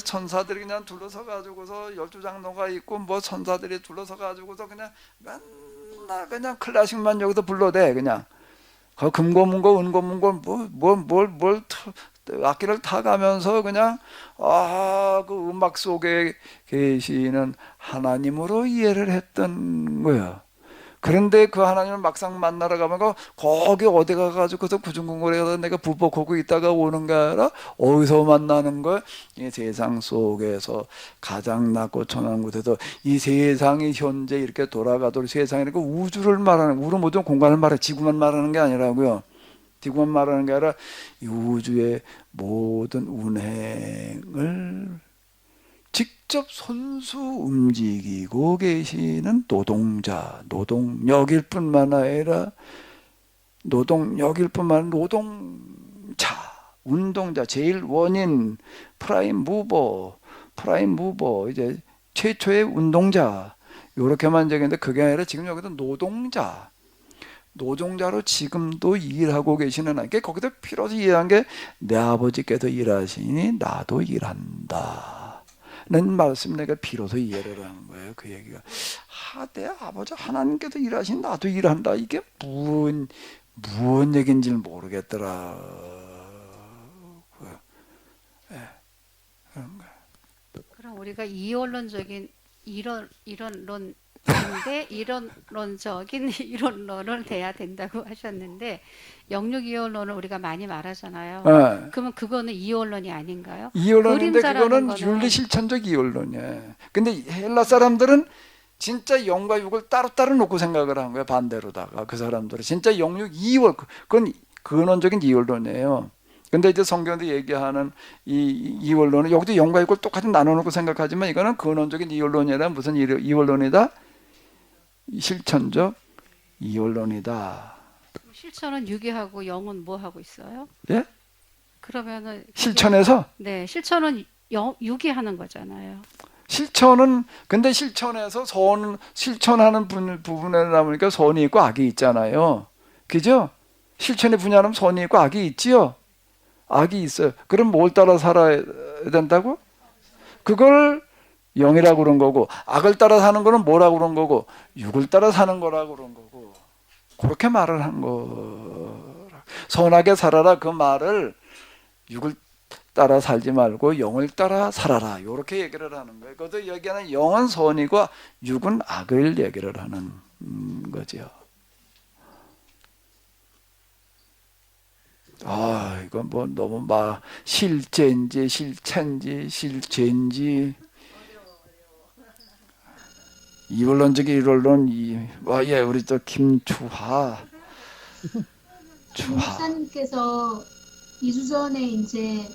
천사들이 그냥 둘러서 가지고서 12장로가 있고 뭐 천사들이 둘러서 가지고서 그냥 맨날 그냥 클래식만 여기서 불러대 그냥. 그 금고문고 은고문고 뭘 악기를 타가면서 그냥 그 음악 속에 계시는 하나님으로 이해를 했던 거야. 그런데 그 하나님을 막상 만나러 가면 거기 어디 가가지고서 구중궁궐에 가서 내가 부복하고 있다가 오는 거 알아? 어디서 만나는 거야? 이 세상 속에서 가장 낮고 천한 곳에서 이 세상이 현재 이렇게 돌아가도록 세상이니까 우주를 말하는 우주 모든 공간을 말해 지구만 말하는 게 아니라고요. 지구만 말하는 게 아니라 이 우주의 모든 운행을 직접 손수 움직이고 계시는 노동력일 뿐만 아니라 노동자, 운동자, 제일 원인, 프라임 무버, 이제 최초의 운동자, 요렇게만 적였는데 그게 아니라 지금 여기서 노동자로 지금도 일하고 계시는 하나님께 거기서 비로소 이해한 게 내 아버지께서 일하시니 나도 일한다. 는 말씀 내가 비로소 이해를 하는 거예요. 그 얘기가 내 아버지 하나님께서 일하시니 나도 일한다. 이게 무슨 얘기인지를 모르겠더라. 그런 거야. 그럼 우리가 이원론적인 이론론인데 이론론적인 이론론을 돼야 된다고 하셨는데 영육 이원론을 우리가 많이 말하잖아요. 네. 그러면 그거는 이원론이 아닌가요? 이원론인데 그림자라는 그거는 거는 윤리 실천적 이원론이에요. 근데 헬라 사람들은 진짜 영과 육을 따로따로 놓고 생각을 한 거예요. 반대로다가 그 사람들은 진짜 영육 이원 그건 근원적인 이원론이에요. 근데 이제 성경도 얘기하는 이 이원론은 여기도 영과 육을 똑같이 나눠놓고 생각하지만 이거는 근원적인 이원론이라 무슨 이원론이다? 실천적 이원론이다. 실천은 유기하고 영은 뭐 하고 있어요? 예? 그러면은 실천에서 네, 실천은 유기하는 거잖아요. 근데 실천에서 실천하는 부분에 나오니까 선이 있고 악이 있잖아요. 그죠? 실천의 분야는 선이 있고 악이 있지요. 악이 있어요. 그럼 뭘 따라 살아야 된다고? 그걸 영이라고 그런 거고 악을 따라 사는 거는 뭐라고 그런 거고 육을 따라 사는 거라고 그런 거고 그렇게 말을 한 거. 선하게 살아라 그 말을 육을 따라 살지 말고 영을 따라 살아라 이렇게 얘기를 하는 거예요. 그것도 여기는 영은 선이고 육은 악을 얘기를 하는 거죠. 이건 뭐 너무 실제인지 실체인지 이원론적 이론론 우리 또 김주하 목사님께서 2주 전에 이제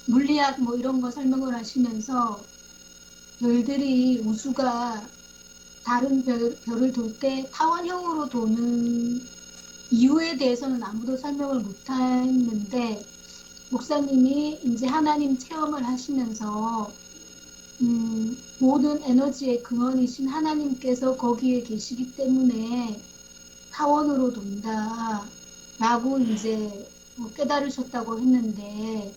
물리학 뭐 이런 거 설명을 하시면서 별들이 우주가 다른 별을 돌 때 타원형으로 도는 이유에 대해서는 아무도 설명을 못 했는데 목사님이 이제 하나님 체험을 하시면서 모든 에너지의 근원이신 하나님께서 거기에 계시기 때문에 타원으로 돈다 라고 이제 깨달으셨다고 했는데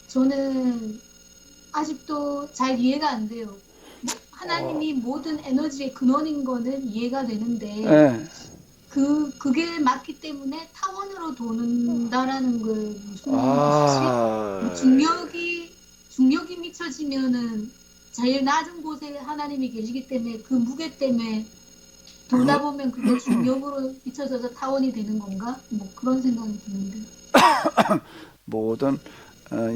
저는 아직도 잘 이해가 안 돼요. 하나님이 모든 에너지의 근원인 거는 이해가 되는데 네. 그게 맞기 때문에 타원으로 도는다라는 게 무슨 뜻이지? 중력이 미쳐지면은 제일 낮은 곳에 하나님이 계시기 때문에 그 무게 때문에 돌다 보면 그게 중력으로 비춰져서 타원이 되는 건가? 뭐 그런 생각이 드는데. 모든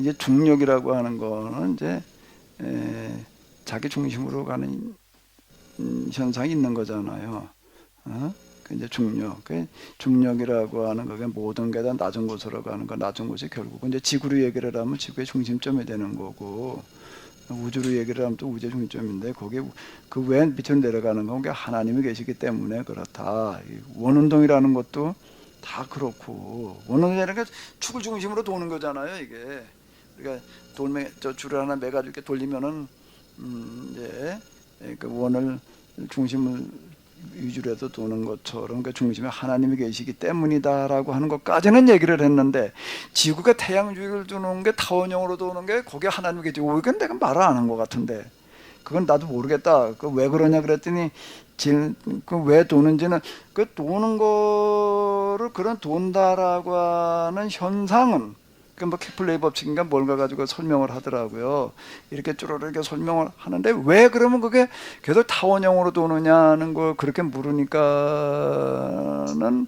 이제 중력이라고 하는 거는 이제 자기 중심으로 가는 현상이 있는 거잖아요. 그 이제 중력, 그 중력이라고 하는 거가 모든 게 다 낮은 곳으로 가는 거, 낮은 곳이 결국은 이제 지구로 얘기를 하면 지구의 중심점이 되는 거고, 우주로 얘기를 하면 또 우주의 중심점인데 거기에 그 외 밑으로 내려가는 건 그게 하나님이 계시기 때문에 그렇다. 이 원운동이라는 것도 다 그렇고, 원운동이라는 게 축을 중심으로 도는 거잖아요. 이게 우리가 저 줄을 하나 매가지고 이렇게 돌리면은 이제 그 원을 중심을 위주로 해서 도는 것처럼 그 중심에 하나님이 계시기 때문이다라고 하는 것까지는 얘기를 했는데, 지구가 태양 주위를 도는 게 타원형으로 도는 게 거기에 하나님이 계시고, 이건 내가 말을 안 한 것 같은데 그건 나도 모르겠다. 그 왜 그러냐 그랬더니 그 왜 도는지는 그 도는 거를 그런 돈다라고 하는 현상은 그 뭐 케플러의 법칙인가 뭘가 가지고 설명을 하더라고요. 이렇게 쭈르르 이렇게 설명을 하는데 왜 그러면 그게 계속 타원형으로 도느냐는 걸 그렇게 물으니까는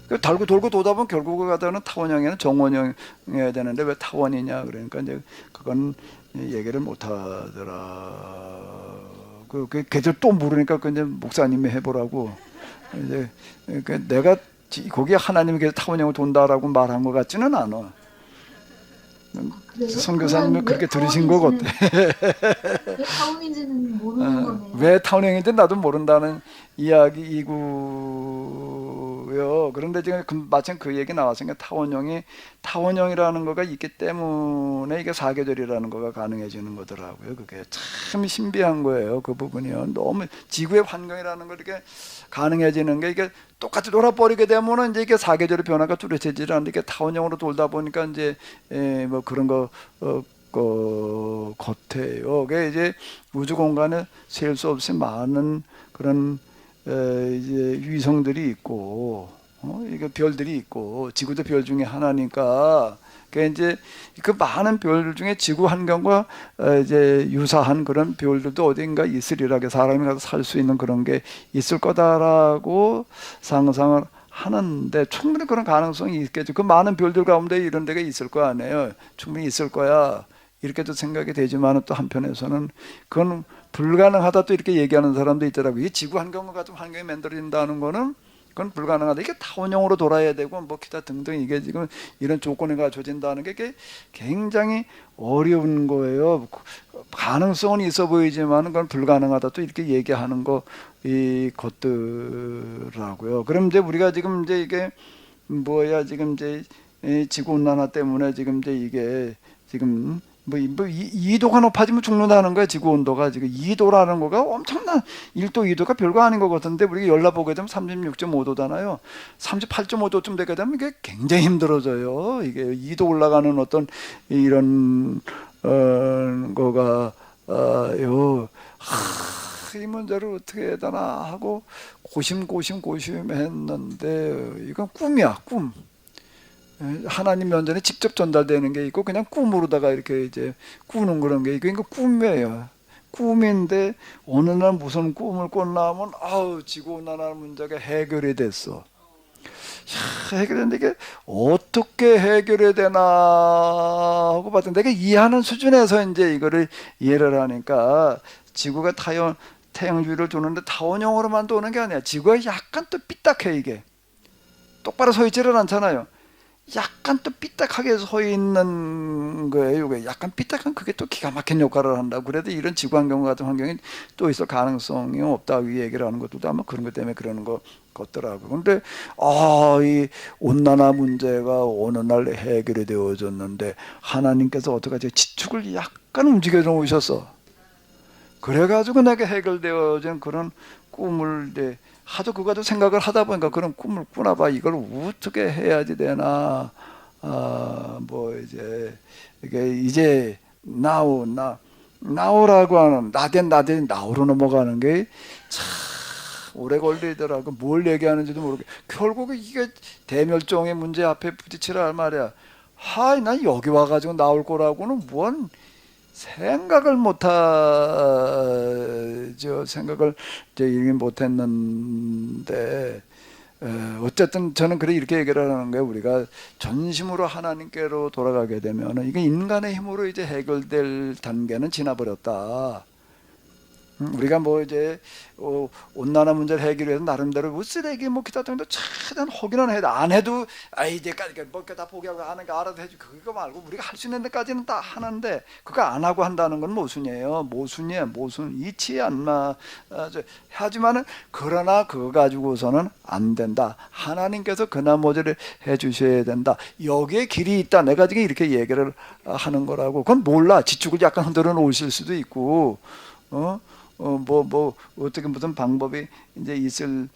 그 달고 돌고 도다 보면 결국 가다는 타원형에는 정원형이어야 되는데 왜 타원이냐 그러니까 이제 그건 얘기를 못 하더라. 걔들 또 물으니까 그 이제 목사님이 해보라고. 이제 내가 거기에 하나님이 계속 타원형으로 돈다라고 말한 것 같지는 않아. 그래요? 선교사님은 그건 그렇게 왜 들으신 거 같아. 왜 타원인지는 모르는 거네요. 왜 타원형인지 나도 모른다는 이야기이고요. 그런데 지금 마침 그 얘기 나왔으니까 타원형이라는 거가 있기 때문에 이게 사계절이라는 거가 가능해지는 거더라고요. 그게 참 신비한 거예요. 그 부분이요. 너무 지구의 환경이라는 거 이렇게 가능해지는 게 이게 똑같이 돌아버리게 되면은 이제 이게 사계절의 변화가 뚜렷해지지 않는데 이게 타원형으로 돌다 보니까 이제 뭐 그런 거 같아요. 그게 이제 우주 공간에 셀 수 없이 많은 그런 이제 위성들이 있고, 이게 별들이 있고, 지구도 별 중에 하나니까, 그 이제 그 많은 별 중에 지구 환경과 이제 유사한 그런 별들도 어딘가 있으리라, 사람이 가서 살 수 있는 그런 게 있을 거다라고 상상을 하는데, 충분히 그런 가능성이 있겠죠. 그 많은 별들 가운데 이런 데가 있을 거 아니에요. 충분히 있을 거야. 이렇게도 생각이 되지만 또 한편에서는 그건 불가능하다 또 이렇게 얘기하는 사람도 있더라고요. 이 지구 환경과 같은 환경이 만들어진다는 거는 그건 불가능하다. 이게 타원형으로 돌아야 되고 뭐 기타 등등 이게 지금 이런 조건이 갖춰진다는 게 이게 굉장히 어려운 거예요. 가능성은 있어 보이지만 그건 불가능하다 또 이렇게 얘기하는 거 이 것들하고요. 그럼 이제 우리가 지금 이제 이게 뭐야 지금 이제 지구 온난화 때문에 지금 이제 이게 지금 뭐 2도가 높아지면 죽는다는 거야. 지구 온도가 지금 2도라는 거가 엄청난 1도 2도가 별거 아닌 것 같은데 우리가 열나 보게 되면 36.5도잖아요 38.5도쯤 되게 되면 이게 굉장히 힘들어져요. 이게 2도 올라가는 어떤 이런 거가 이 문제를 어떻게 해야 되나 하고 고심했는데 이건 꿈이야. 꿈. 하나님 면전에 직접 전달되는 게 있고 그냥 꿈으로다가 이렇게 이제 꾸는 그런 게 있고, 이거 꿈이에요. 꿈인데 어느 날 무슨 꿈을 꿨나 하면 지구온난화 문제가 해결이 됐어. 해결했는데 이게 어떻게 해결이 되나 하고 봤더니 내가 이해하는 수준에서 이제 이거를 이해를 하니까 지구가 태양 주위를 도는데 타원형으로만 도는 게 아니야. 지구가 약간 또 삐딱해. 이게 똑바로 서 있지를 않잖아요. 약간 또 삐딱하게 서 있는 거예요. 이게 약간 삐딱한 그게 또 기가 막힌 역할을 한다고. 그래도 이런 지구 환경 같은 환경이 또 있을 가능성이 없다고 얘기를 하는 것도 아마 그런 것 때문에 그러는 것 같더라고요. 근데 이 온난화 문제가 어느 날 해결이 되어졌는데 하나님께서 어떡하지? 지축을 약간 움직여 놓으셨어. 그래가지고 내가 해결되어진 그런 꿈을 하도 그거도 생각을 하다 보니까 그런 꿈을 꾸나봐. 이걸 어떻게 해야지 되나. 뭐 이제 나오라고 하는 나우로 넘어가는 게 참 오래 걸리더라고. 뭘 얘기하는지도 모르게 결국에 이게 대멸종의 문제 앞에 부딪히라 말이야. 난 여기 와가지고 나올 거라고는 뭔 생각을 못하죠. 생각을 이제 이게 못했는데 어쨌든 저는 그래 이렇게 얘기를 하는 거예요. 우리가 전심으로 하나님께로 돌아가게 되면 이게 인간의 힘으로 이제 해결될 단계는 지나버렸다. 우리가 뭐 이제 온난화 문제를 해결해서 나름대로 뭐 쓰레기 뭐 기타 등도 최대한 하기는 해도 안 해도 이제까지 뭐다 포기하고 하는 거 알아서 해주 그거 말고 우리가 할 수 있는 데까지는 다 하는데 그거 안 하고 한다는 건 모순이에요. 모순이에요. 모순 이치에 안 맞아. 하지만은 그러나 그거 가지고서는 안 된다. 하나님께서 그 나머지를 해주셔야 된다. 여기에 길이 있다. 내가 지금 이렇게 얘기를 하는 거라고. 그건 몰라. 지축을 약간 흔들어 놓으실 수도 있고 어떻게 무슨 방법이 이제 있을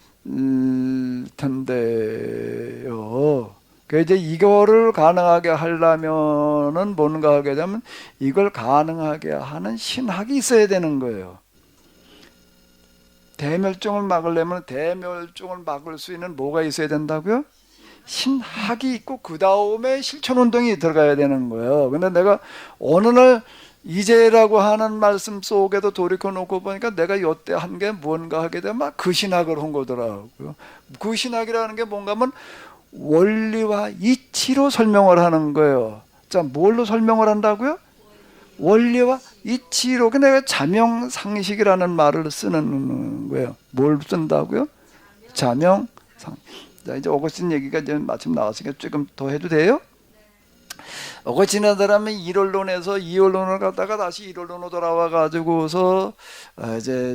텐데요. 그 이제 이거를 가능하게 하려면은 뭔가 하게 되면 이걸 가능하게 하는 신학이 있어야 되는 거예요. 대멸종을 막으려면 대멸종을 막을 수 있는 뭐가 있어야 된다고요? 신학이 있고 그 다음에 실천운동이 들어가야 되는 거예요. 근데 내가 어느 날 이제라고 하는 말씀 속에도 돌이켜 놓고 보니까 내가 이때 한 게 뭔가 하게 되면 막 그 신학을 한 거더라고요. 그 신학이라는 게 뭔가 하면 원리와 이치로 설명을 하는 거예요. 자, 뭘로 설명을 한다고요? 원리와 이치로. 내가 자명상식이라는 말을 쓰는 거예요. 뭘 쓴다고요? 자명상. 자, 이제 오거스틴 얘기가 이제 마침 나왔으니까 조금 더 해도 돼요? 어거지나 사람은 일원론에서 이원론을 갖다가 다시 일원론으로 돌아와 가지고서 이제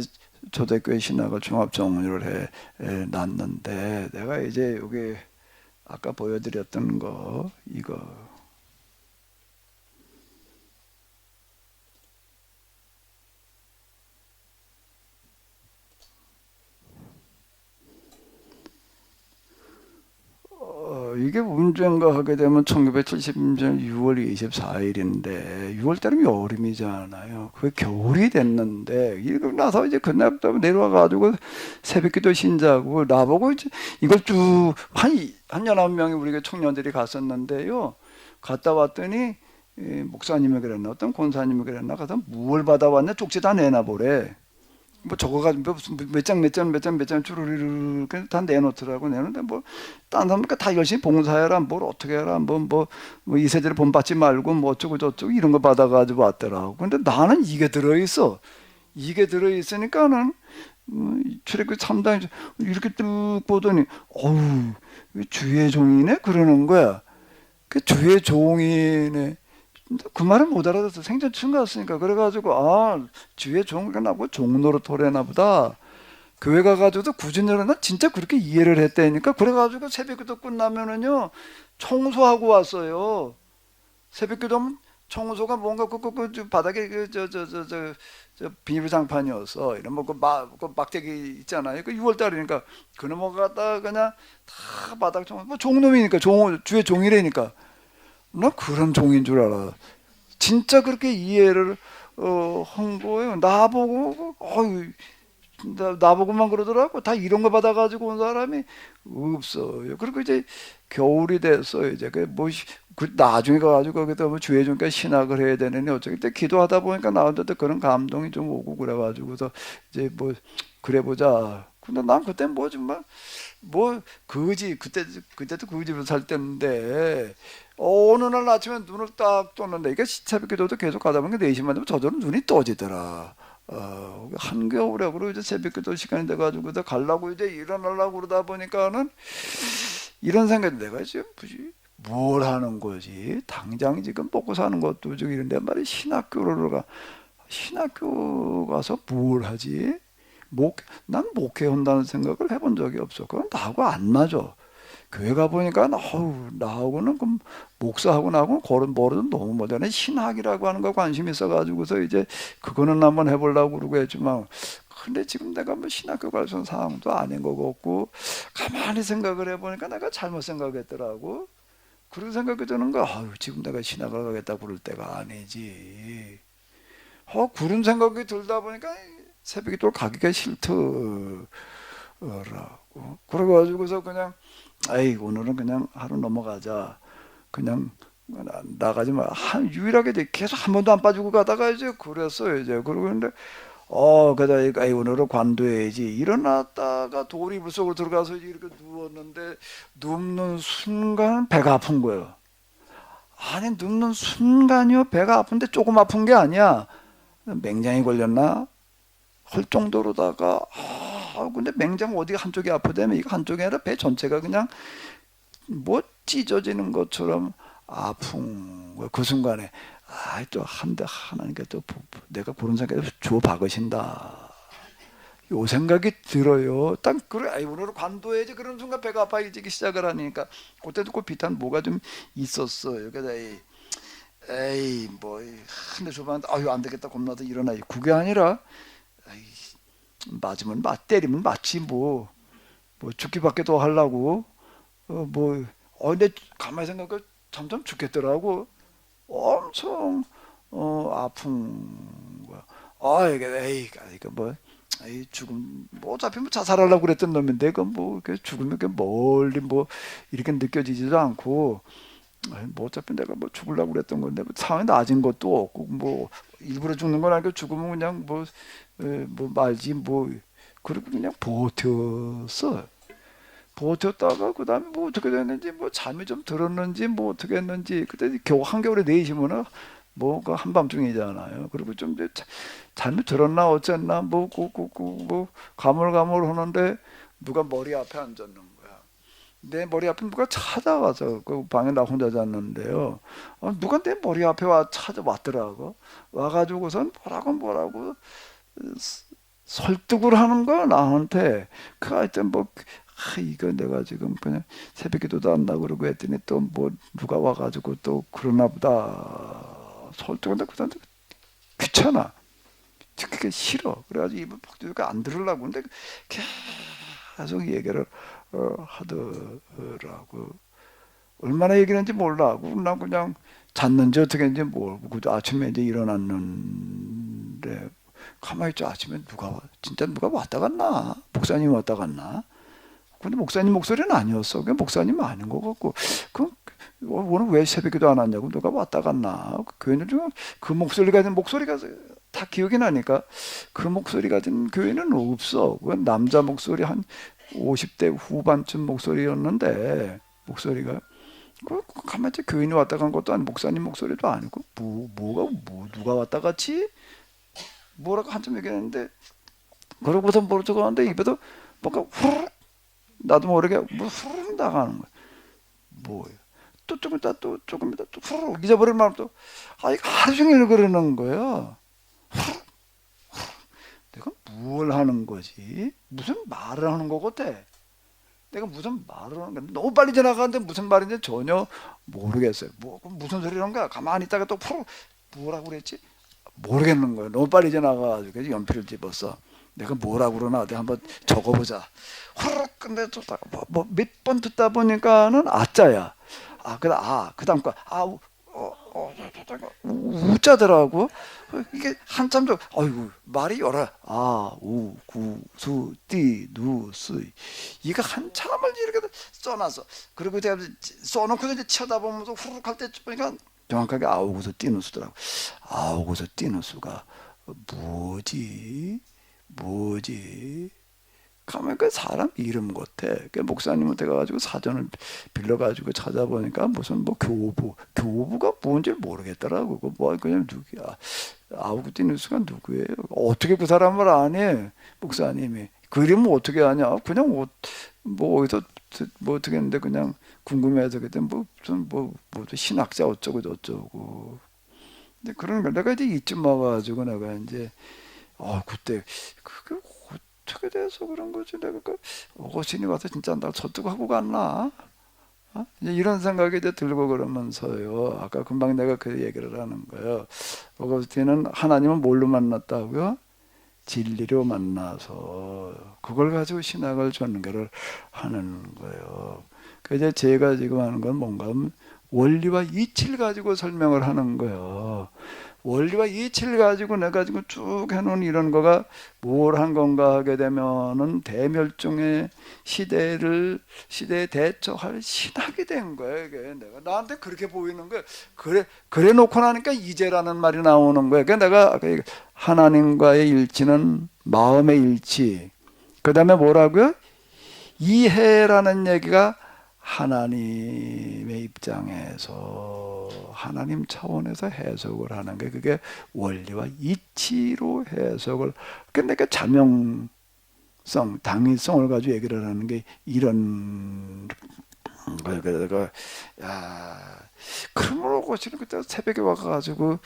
초대교회 신학을 종합 정리를 해 놨는데 내가 이제 여기 아까 보여드렸던 거 이거 이게 문제인가 하게 되면 1970년 6월 24일인데 6월 달이면 여름이잖아요. 그게 겨울이 됐는데 이러고 나서 이제 그날부터 내려와 가지고 새벽기도 신자고 나보고 이제 이걸 쭉 한 9명이 우리가 청년들이 갔었는데요. 갔다 왔더니 목사님이 그랬나 어떤 권사님이 그랬나 가서 뭘 받아왔냐 쪽지 다 내놔보래. 뭐 적어가지고 몇 장 주르르르 다 내놓더라고. 내놓는데 뭐 딴 사람들 다 열심히 봉사해라 뭘 어떻게 해라 뭐 이 세대를 본받지 말고 뭐 어쩌고 저쩌고 이런 거 받아가지고 왔더라고. 근데 나는 이게 들어있어. 이게 들어있으니까는 출애굽 3장 이렇게 뚝 보더니 어우 주의 종이네 그러는 거야. 그 주의 종이네. 그 말을 못 알아듣어. 생전쯤 갔으니까. 그래가지고 주의 종가 나고 종노릇하려나 보다. 교회 가가지고도 구준열은 진짜 그렇게 이해를 했다니까. 그래가지고 새벽기도 끝나면은요 청소하고 왔어요. 새벽기도 하면 청소가 뭔가 그 바닥에 저 비닐장판이었어. 이런 그 막대기 있잖아요. 그 6월달이니까 그놈을 갖다가 그냥 다 바닥 청소. 뭐 종놈이니까 주의 종이라니까. 나 그런 종인 줄 알아. 진짜 그렇게 이해를 한 거예요. 나보고 나보고만 그러더라고. 다 이런 거 받아가지고 온 사람이 없어요. 그리고 이제 겨울이 됐어요. 이제 나중에 가가지고 거기다 뭐 주의 종께 신학을 해야 되느니 어쩌기 때 기도하다 보니까 나한테도 그런 감동이 좀 오고 그래가지고서 이제 뭐 그래 보자. 근데 난 그때 뭐 정말 그때도 그 집에서 살 때인데 어느 날 아침에 눈을 딱 떴는데 이게 새벽기도도 계속 가다 보니까 4시만 되면 저절로 눈이 떠지더라. 한겨울에 그러고 이제 새벽기도 시간이 돼가지고 가려고 이제 일어나려고 그러다 보니까는 이런 생각이 내가 지금 뭘 하는 거지? 당장 지금 먹고 사는 것도 저기 이런데 말이 신학교 가서 뭘 하지? 난 목회한다는 생각을 해본 적이 없어. 그건 나하고 안 맞아. 교회 가보니까 나하고는 목사하고 나하고는 그런 버릇은 너무 못하네. 신학이라고 하는 거 관심 있어가지고서 이제 그거는 한번 해보려고 그러고 했지만 근데 지금 내가 뭐 신학교 갈 수 있는 상황도 아닌 것 같고 가만히 생각을 해보니까 내가 잘못 생각했더라고. 그런 생각이 드는 거야. 지금 내가 신학을 가겠다 그럴 때가 아니지. 그런 생각이 들다 보니까 새벽에 또 가기가 싫더라고. 그래가지고서 그냥 오늘은 그냥 하루 넘어가자. 그냥 나가지 마. 유일하게 계속 한 번도 안 빠지고 가다가 이제 그랬어요. 이제 그러고 근데 그다 이 오늘은 관둬야지. 일어났다가 돌이불 속으로 들어가서 이렇게 누웠는데 눕는 순간 배가 아픈 거예요. 아니 눕는 순간이요 배가 아픈데 조금 아픈 게 아니야. 맹장이 걸렸나 할 정도로다가 근데 맹장 어디가 한쪽이 아프다면 이거 한쪽이 아니라 배 전체가 그냥 뭐 찢어지는 것처럼 아픈 거야. 그 순간에 또 하나님께 또 내가 그런 생각에 줘 박으신다. 요 생각이 들어요. 딱 그래. 오늘 관둬야지. 그런 순간 배가 아파지기 시작을 하니까 그때도 그 비슷한 뭐가 좀 있었어요. 그래서 에이 뭐 한대 줘봤는데 아유 안 되겠다 겁나서 일어나. 그게 아니라 맞으면 때리면 맞지 뭐 죽기밖에 더 하려고 근데 가만히 생각해 점점 죽겠더라고. 엄청 아픈 거야. 이게 죽음 어차피 자살하려고 그랬던 놈인데 죽으면 이렇게 멀리 이렇게 느껴지지도 않고 어차피 내가 죽으려고 그랬던 건데 상황이 나아진 것도 없고 일부러 죽는 건 아니고 죽으면 그냥 말지 그리고 그냥 버텼다가 그 다음에 어떻게 됐는지 잠이 좀 들었는지 어떻게 했는지 그때 겨우 한겨울에 4시면은 뭐가 한밤중이잖아요. 그리고 좀 이제 잠이 들었나 어쨌나 가물가물 하는데 누가 머리 앞에 앉았는 거야. 내 머리 앞에 누가 찾아와서 그 방에 나 혼자 잤는데요. 누가 내 머리 앞에 찾아왔더라고. 와가지고선 뭐라고 설득을 하는 거야 나한테. 하여튼 이거 내가 지금 그냥 새벽기도도 안 나고 그러고 했더니 또 누가 와가지고 또 그러나 보다 설득한다. 그런데 귀찮아. 그게 싫어. 그래가지고 입을 벅두니까 안 들으려고. 근데 계속 얘기를 하더라고. 얼마나 얘기했는지 몰라. 난 그냥 잤는지 어떻게 했는지 모르고 아침에 이제 일어났는데 가만히 있자. 아침에 진짜 누가 왔다 갔나? 목사님이 왔다 갔나? 근데 목사님 목소리는 아니었어. 그냥 목사님 아닌 것 같고. 오늘 왜 새벽기도 안 왔냐고 누가 왔다 갔나? 교회는 좀 그 목소리가 다 기억이 나니까 그 목소리 가진 교회는 없어. 그건 남자 목소리 한 50대 후반쯤 목소리였는데 목소리가 가만히 교인이 왔다 간 것도 아니고 목사님 목소리도 아니고 누가 왔다 갔지? 뭐라고 한참 얘기했는데 그러고서 모르고 하는데 입에도 뭔가 후루룩 나도 모르게 후루룩 나가는 거야. 뭐예요? 또 조금 있다 또 후루룩 잊어버릴 마음 또 이거 하루 종일 그러는 거야. 후루룩 내가 뭘 하는 거지? 무슨 말을 하는 거 같아? 내가 무슨 말을 하는 거야? 너무 빨리 지나가는데 무슨 말인지 전혀 모르겠어요. 무슨 소리라는 거야? 가만히 있다가 또 후루룩 뭐라고 그랬지? 모르겠는 거야. 너무 빨리 지나가가지고 연필을 집었어. 내가 뭐라고 그러나 어디 한번 적어보자. 후루룩 근데 또 몇 번 듣다 보니까는 아자야. 그 다음 거 우자더라고. 이게 한참 좀 아이고 말이 여러 우구수띠누스 이거 한참을 이렇게 써놨어. 그리고 제가 써놓고 이제 쳐다보면서 후루룩 할 때 보니까 정확하게 아우구수 띠누스더라고. 아우구수 띠누스가 뭐지? 가면 그 사람 이름 같아. 그 목사님한테 가가지고 사전을 빌려가지고 찾아보니까 무슨 교부가 뭔지 모르겠더라고. 그냥 누구야? 아우구스티누스가 누구예요? 어떻게 그 사람을 아니? 목사님이 그 이름은 어떻게 아냐? 그냥 어디서 어떻게 했는데 그냥 궁금해서 그때 무슨 신학자 어쩌고 저쩌고. 근데 그런 걸 내가 이제 이쯤 와가지고 내가 이제 그때 그게 어떻게 돼서 그런 거지? 내가 어거신이 와서 진짜 나 설득하고 갔나? 이제 이런 생각이 이제 들고 그러면서요. 아까 금방 내가 그 얘기를 하는 거예요. 어거스틴은 하나님은 뭘로 만났다고요? 진리로 만나서 그걸 가지고 신학을 전개를 하는 거예요. 그래서 제가 지금 하는 건 뭔가 하면 원리와 이치를 가지고 설명을 하는 거예요. 원리와 이치를 가지고 내가 지금 쭉 해놓은 이런 거가 뭘 한 건가 하게 되면은 대멸종의 시대에 대처할 신학이 된 거예요. 이게 내가 나한테 그렇게 보이는 거예요. 그래 놓고 나니까 이제라는 말이 나오는 거예요. 그러니까 내가 아까 하나님과의 일치는 마음의 일치. 그 다음에 뭐라고요? 이해라는 얘기가 하나님의 입장에서 하나님 차원에서 해석을 하는 게 그게 원리와 이치로 해석을 그러니까 자명성, 당위성을 가지고 얘기를 하는 게 이런 그래서 야 그러므로 고치는 그때 새벽에 와가지고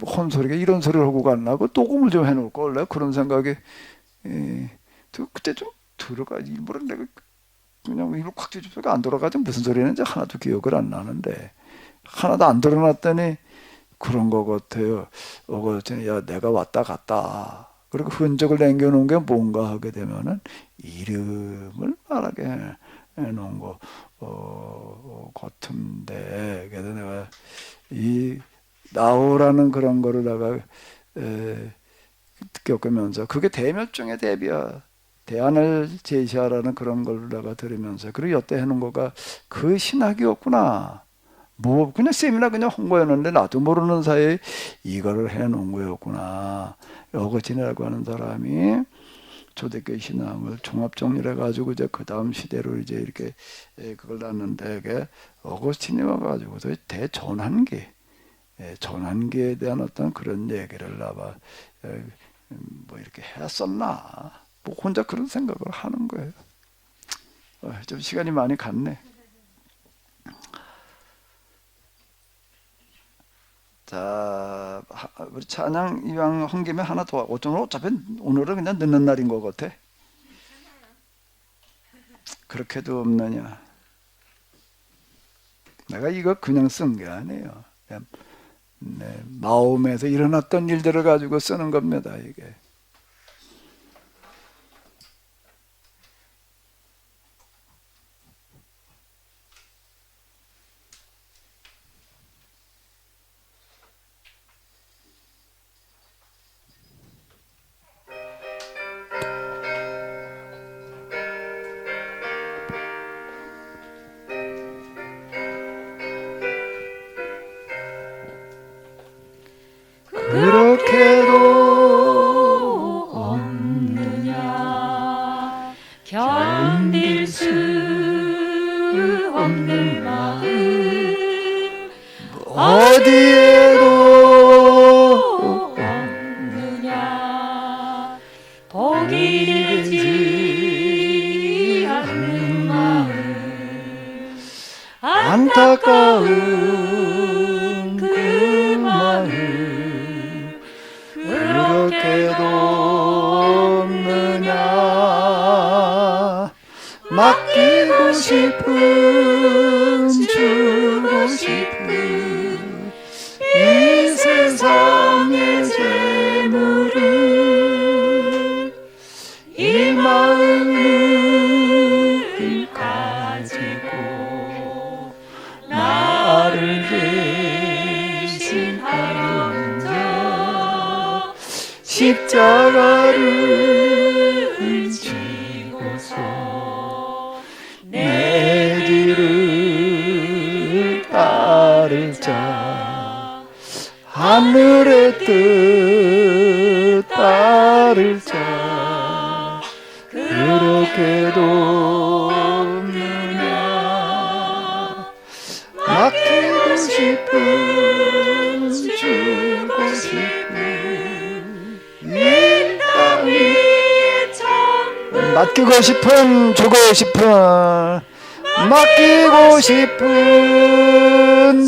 혼소리가 이런 소리를 하고 갔나 그 녹음을 좀 해놓을 걸 원래 그런 생각이 그때 좀 들어가 일부러 내가 그냥 이걸 콱 뒤집어가 안 돌아가지 무슨 소리는지 하나도 기억을 안 나는데 하나도 안 드러났더니 그런 것 같아요. 야 내가 왔다 갔다 그리고 흔적을 남겨놓은 게 뭔가 하게 되면은 이름을 말하게 해놓은 거 같은데 그래서 내가 이 나오라는 그런 거를 내가 겪으면서 그게 대멸종의 대비야. 대안을 제시하라는 그런 걸 내가 들으면서 그리고 여태 해놓은 거가 그 신학이었구나. 뭐 그냥 쌤이나 그냥 한 거였는데 나도 모르는 사이에 이거를 해놓은 거였구나. 어거진이라고 하는 사람이 초대교회 신앙을 종합정리를 해가지고 이제 그 다음 시대로 이제 이렇게 그걸 놨는데 그게 어거스틴이 와가지고서 대전환기, 전환기에 대한 어떤 그런 얘기를 나봐 뭐 이렇게 했었나. 뭐 혼자 그런 생각을 하는 거예요. 좀 시간이 많이 갔네. 자, 우리 찬양 이왕 한 김에 하나 더 어차피 오늘은 그냥 늦는 날인 것 같아. 그렇게도 없느냐. 내가 이거 그냥 쓴 게 아니에요. 마음에서 일어났던 일들을 가지고 쓰는 겁니다. 이게. 그렇게도 없느냐 견딜 수 없는 마음 어디에도 없느냐 보기 되지 않는 마음 안타까운 그 마음 그렇게도 없느냐 맡기고 싶은 주고 싶은 이 세상의 재물을 이 마음을 가지고 나를 대신하여 십자가를 지고서 내 뒤를 따를 자 하늘의 뜻 따를 자 그렇게도 없느냐 맡기고 싶은 주고 싶은 이 땅 위에 맡기고 싶은 주고 싶은 맡기고 싶은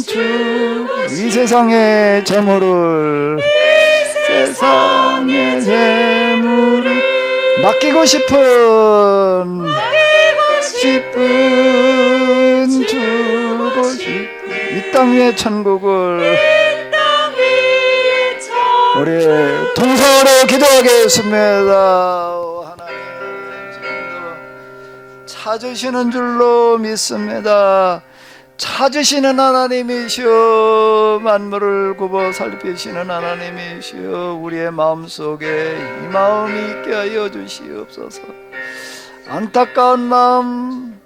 주 이 세상의 재물을 세상의 재물을 맡기고 싶은 주고 싶은 이 땅 위의 천국을 우리 동서로 기도하겠습니다. 하나님 지금도 찾으시는 줄로 믿습니다. 찾으시는 하나님이시여, 만물을 굽어 살피시는 하나님이시여, 우리의 마음속에 이 마음이 있게 하여 주시옵소서. 안타까운 마음,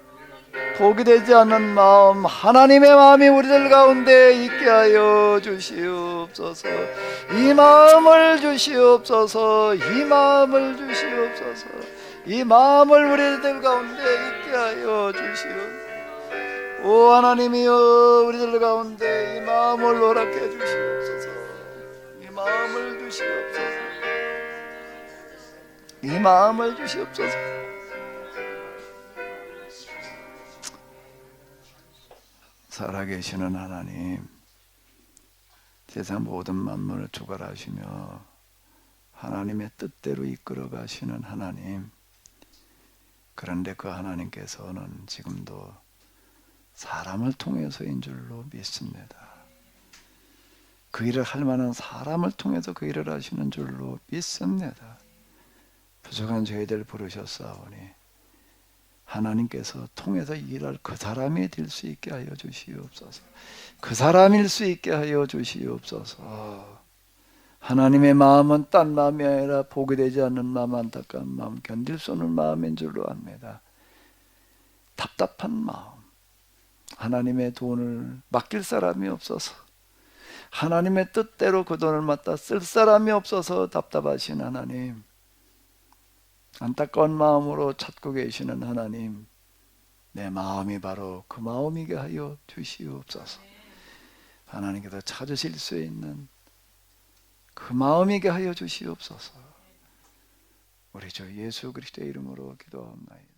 복이 되지 않는 마음, 하나님의 마음이 우리들 가운데 있게 하여 주시옵소서. 이 마음을 주시옵소서. 이 마음을 주시옵소서. 이 마음을 우리들 가운데 있게 하여 주시옵소서. 오 하나님이여, 우리들 가운데 이 마음을 허락해 주시옵소서. 이 마음을 주시옵소서. 이 마음을 주시옵소서. 살아계시는 하나님, 세상 모든 만물을 주관하시며 하나님의 뜻대로 이끌어 가시는 하나님, 그런데 그 하나님께서는 지금도 사람을 통해서인 줄로 믿습니다. 그 일을 할 만한 사람을 통해서 그 일을 하시는 줄로 믿습니다. 부족한 저희들 부르셨사오니 하나님께서 통해서 일할 그 사람이 될 수 있게 하여 주시옵소서. 그 사람일 수 있게 하여 주시옵소서. 하나님의 마음은 딴 마음이 아니라 복이 되지 않는 마음, 안타까운 마음, 견딜 수 없는 마음인 줄로 압니다. 답답한 마음, 하나님의 돈을 맡길 사람이 없어서, 하나님의 뜻대로 그 돈을 맡아 쓸 사람이 없어서 답답하신 하나님, 안타까운 마음으로 찾고 계시는 하나님, 내 마음이 바로 그 마음이게 하여 주시옵소서. 하나님께서 찾으실 수 있는 그 마음이게 하여 주시옵소서. 우리 주 예수 그리스도의 이름으로 기도하옵나이다.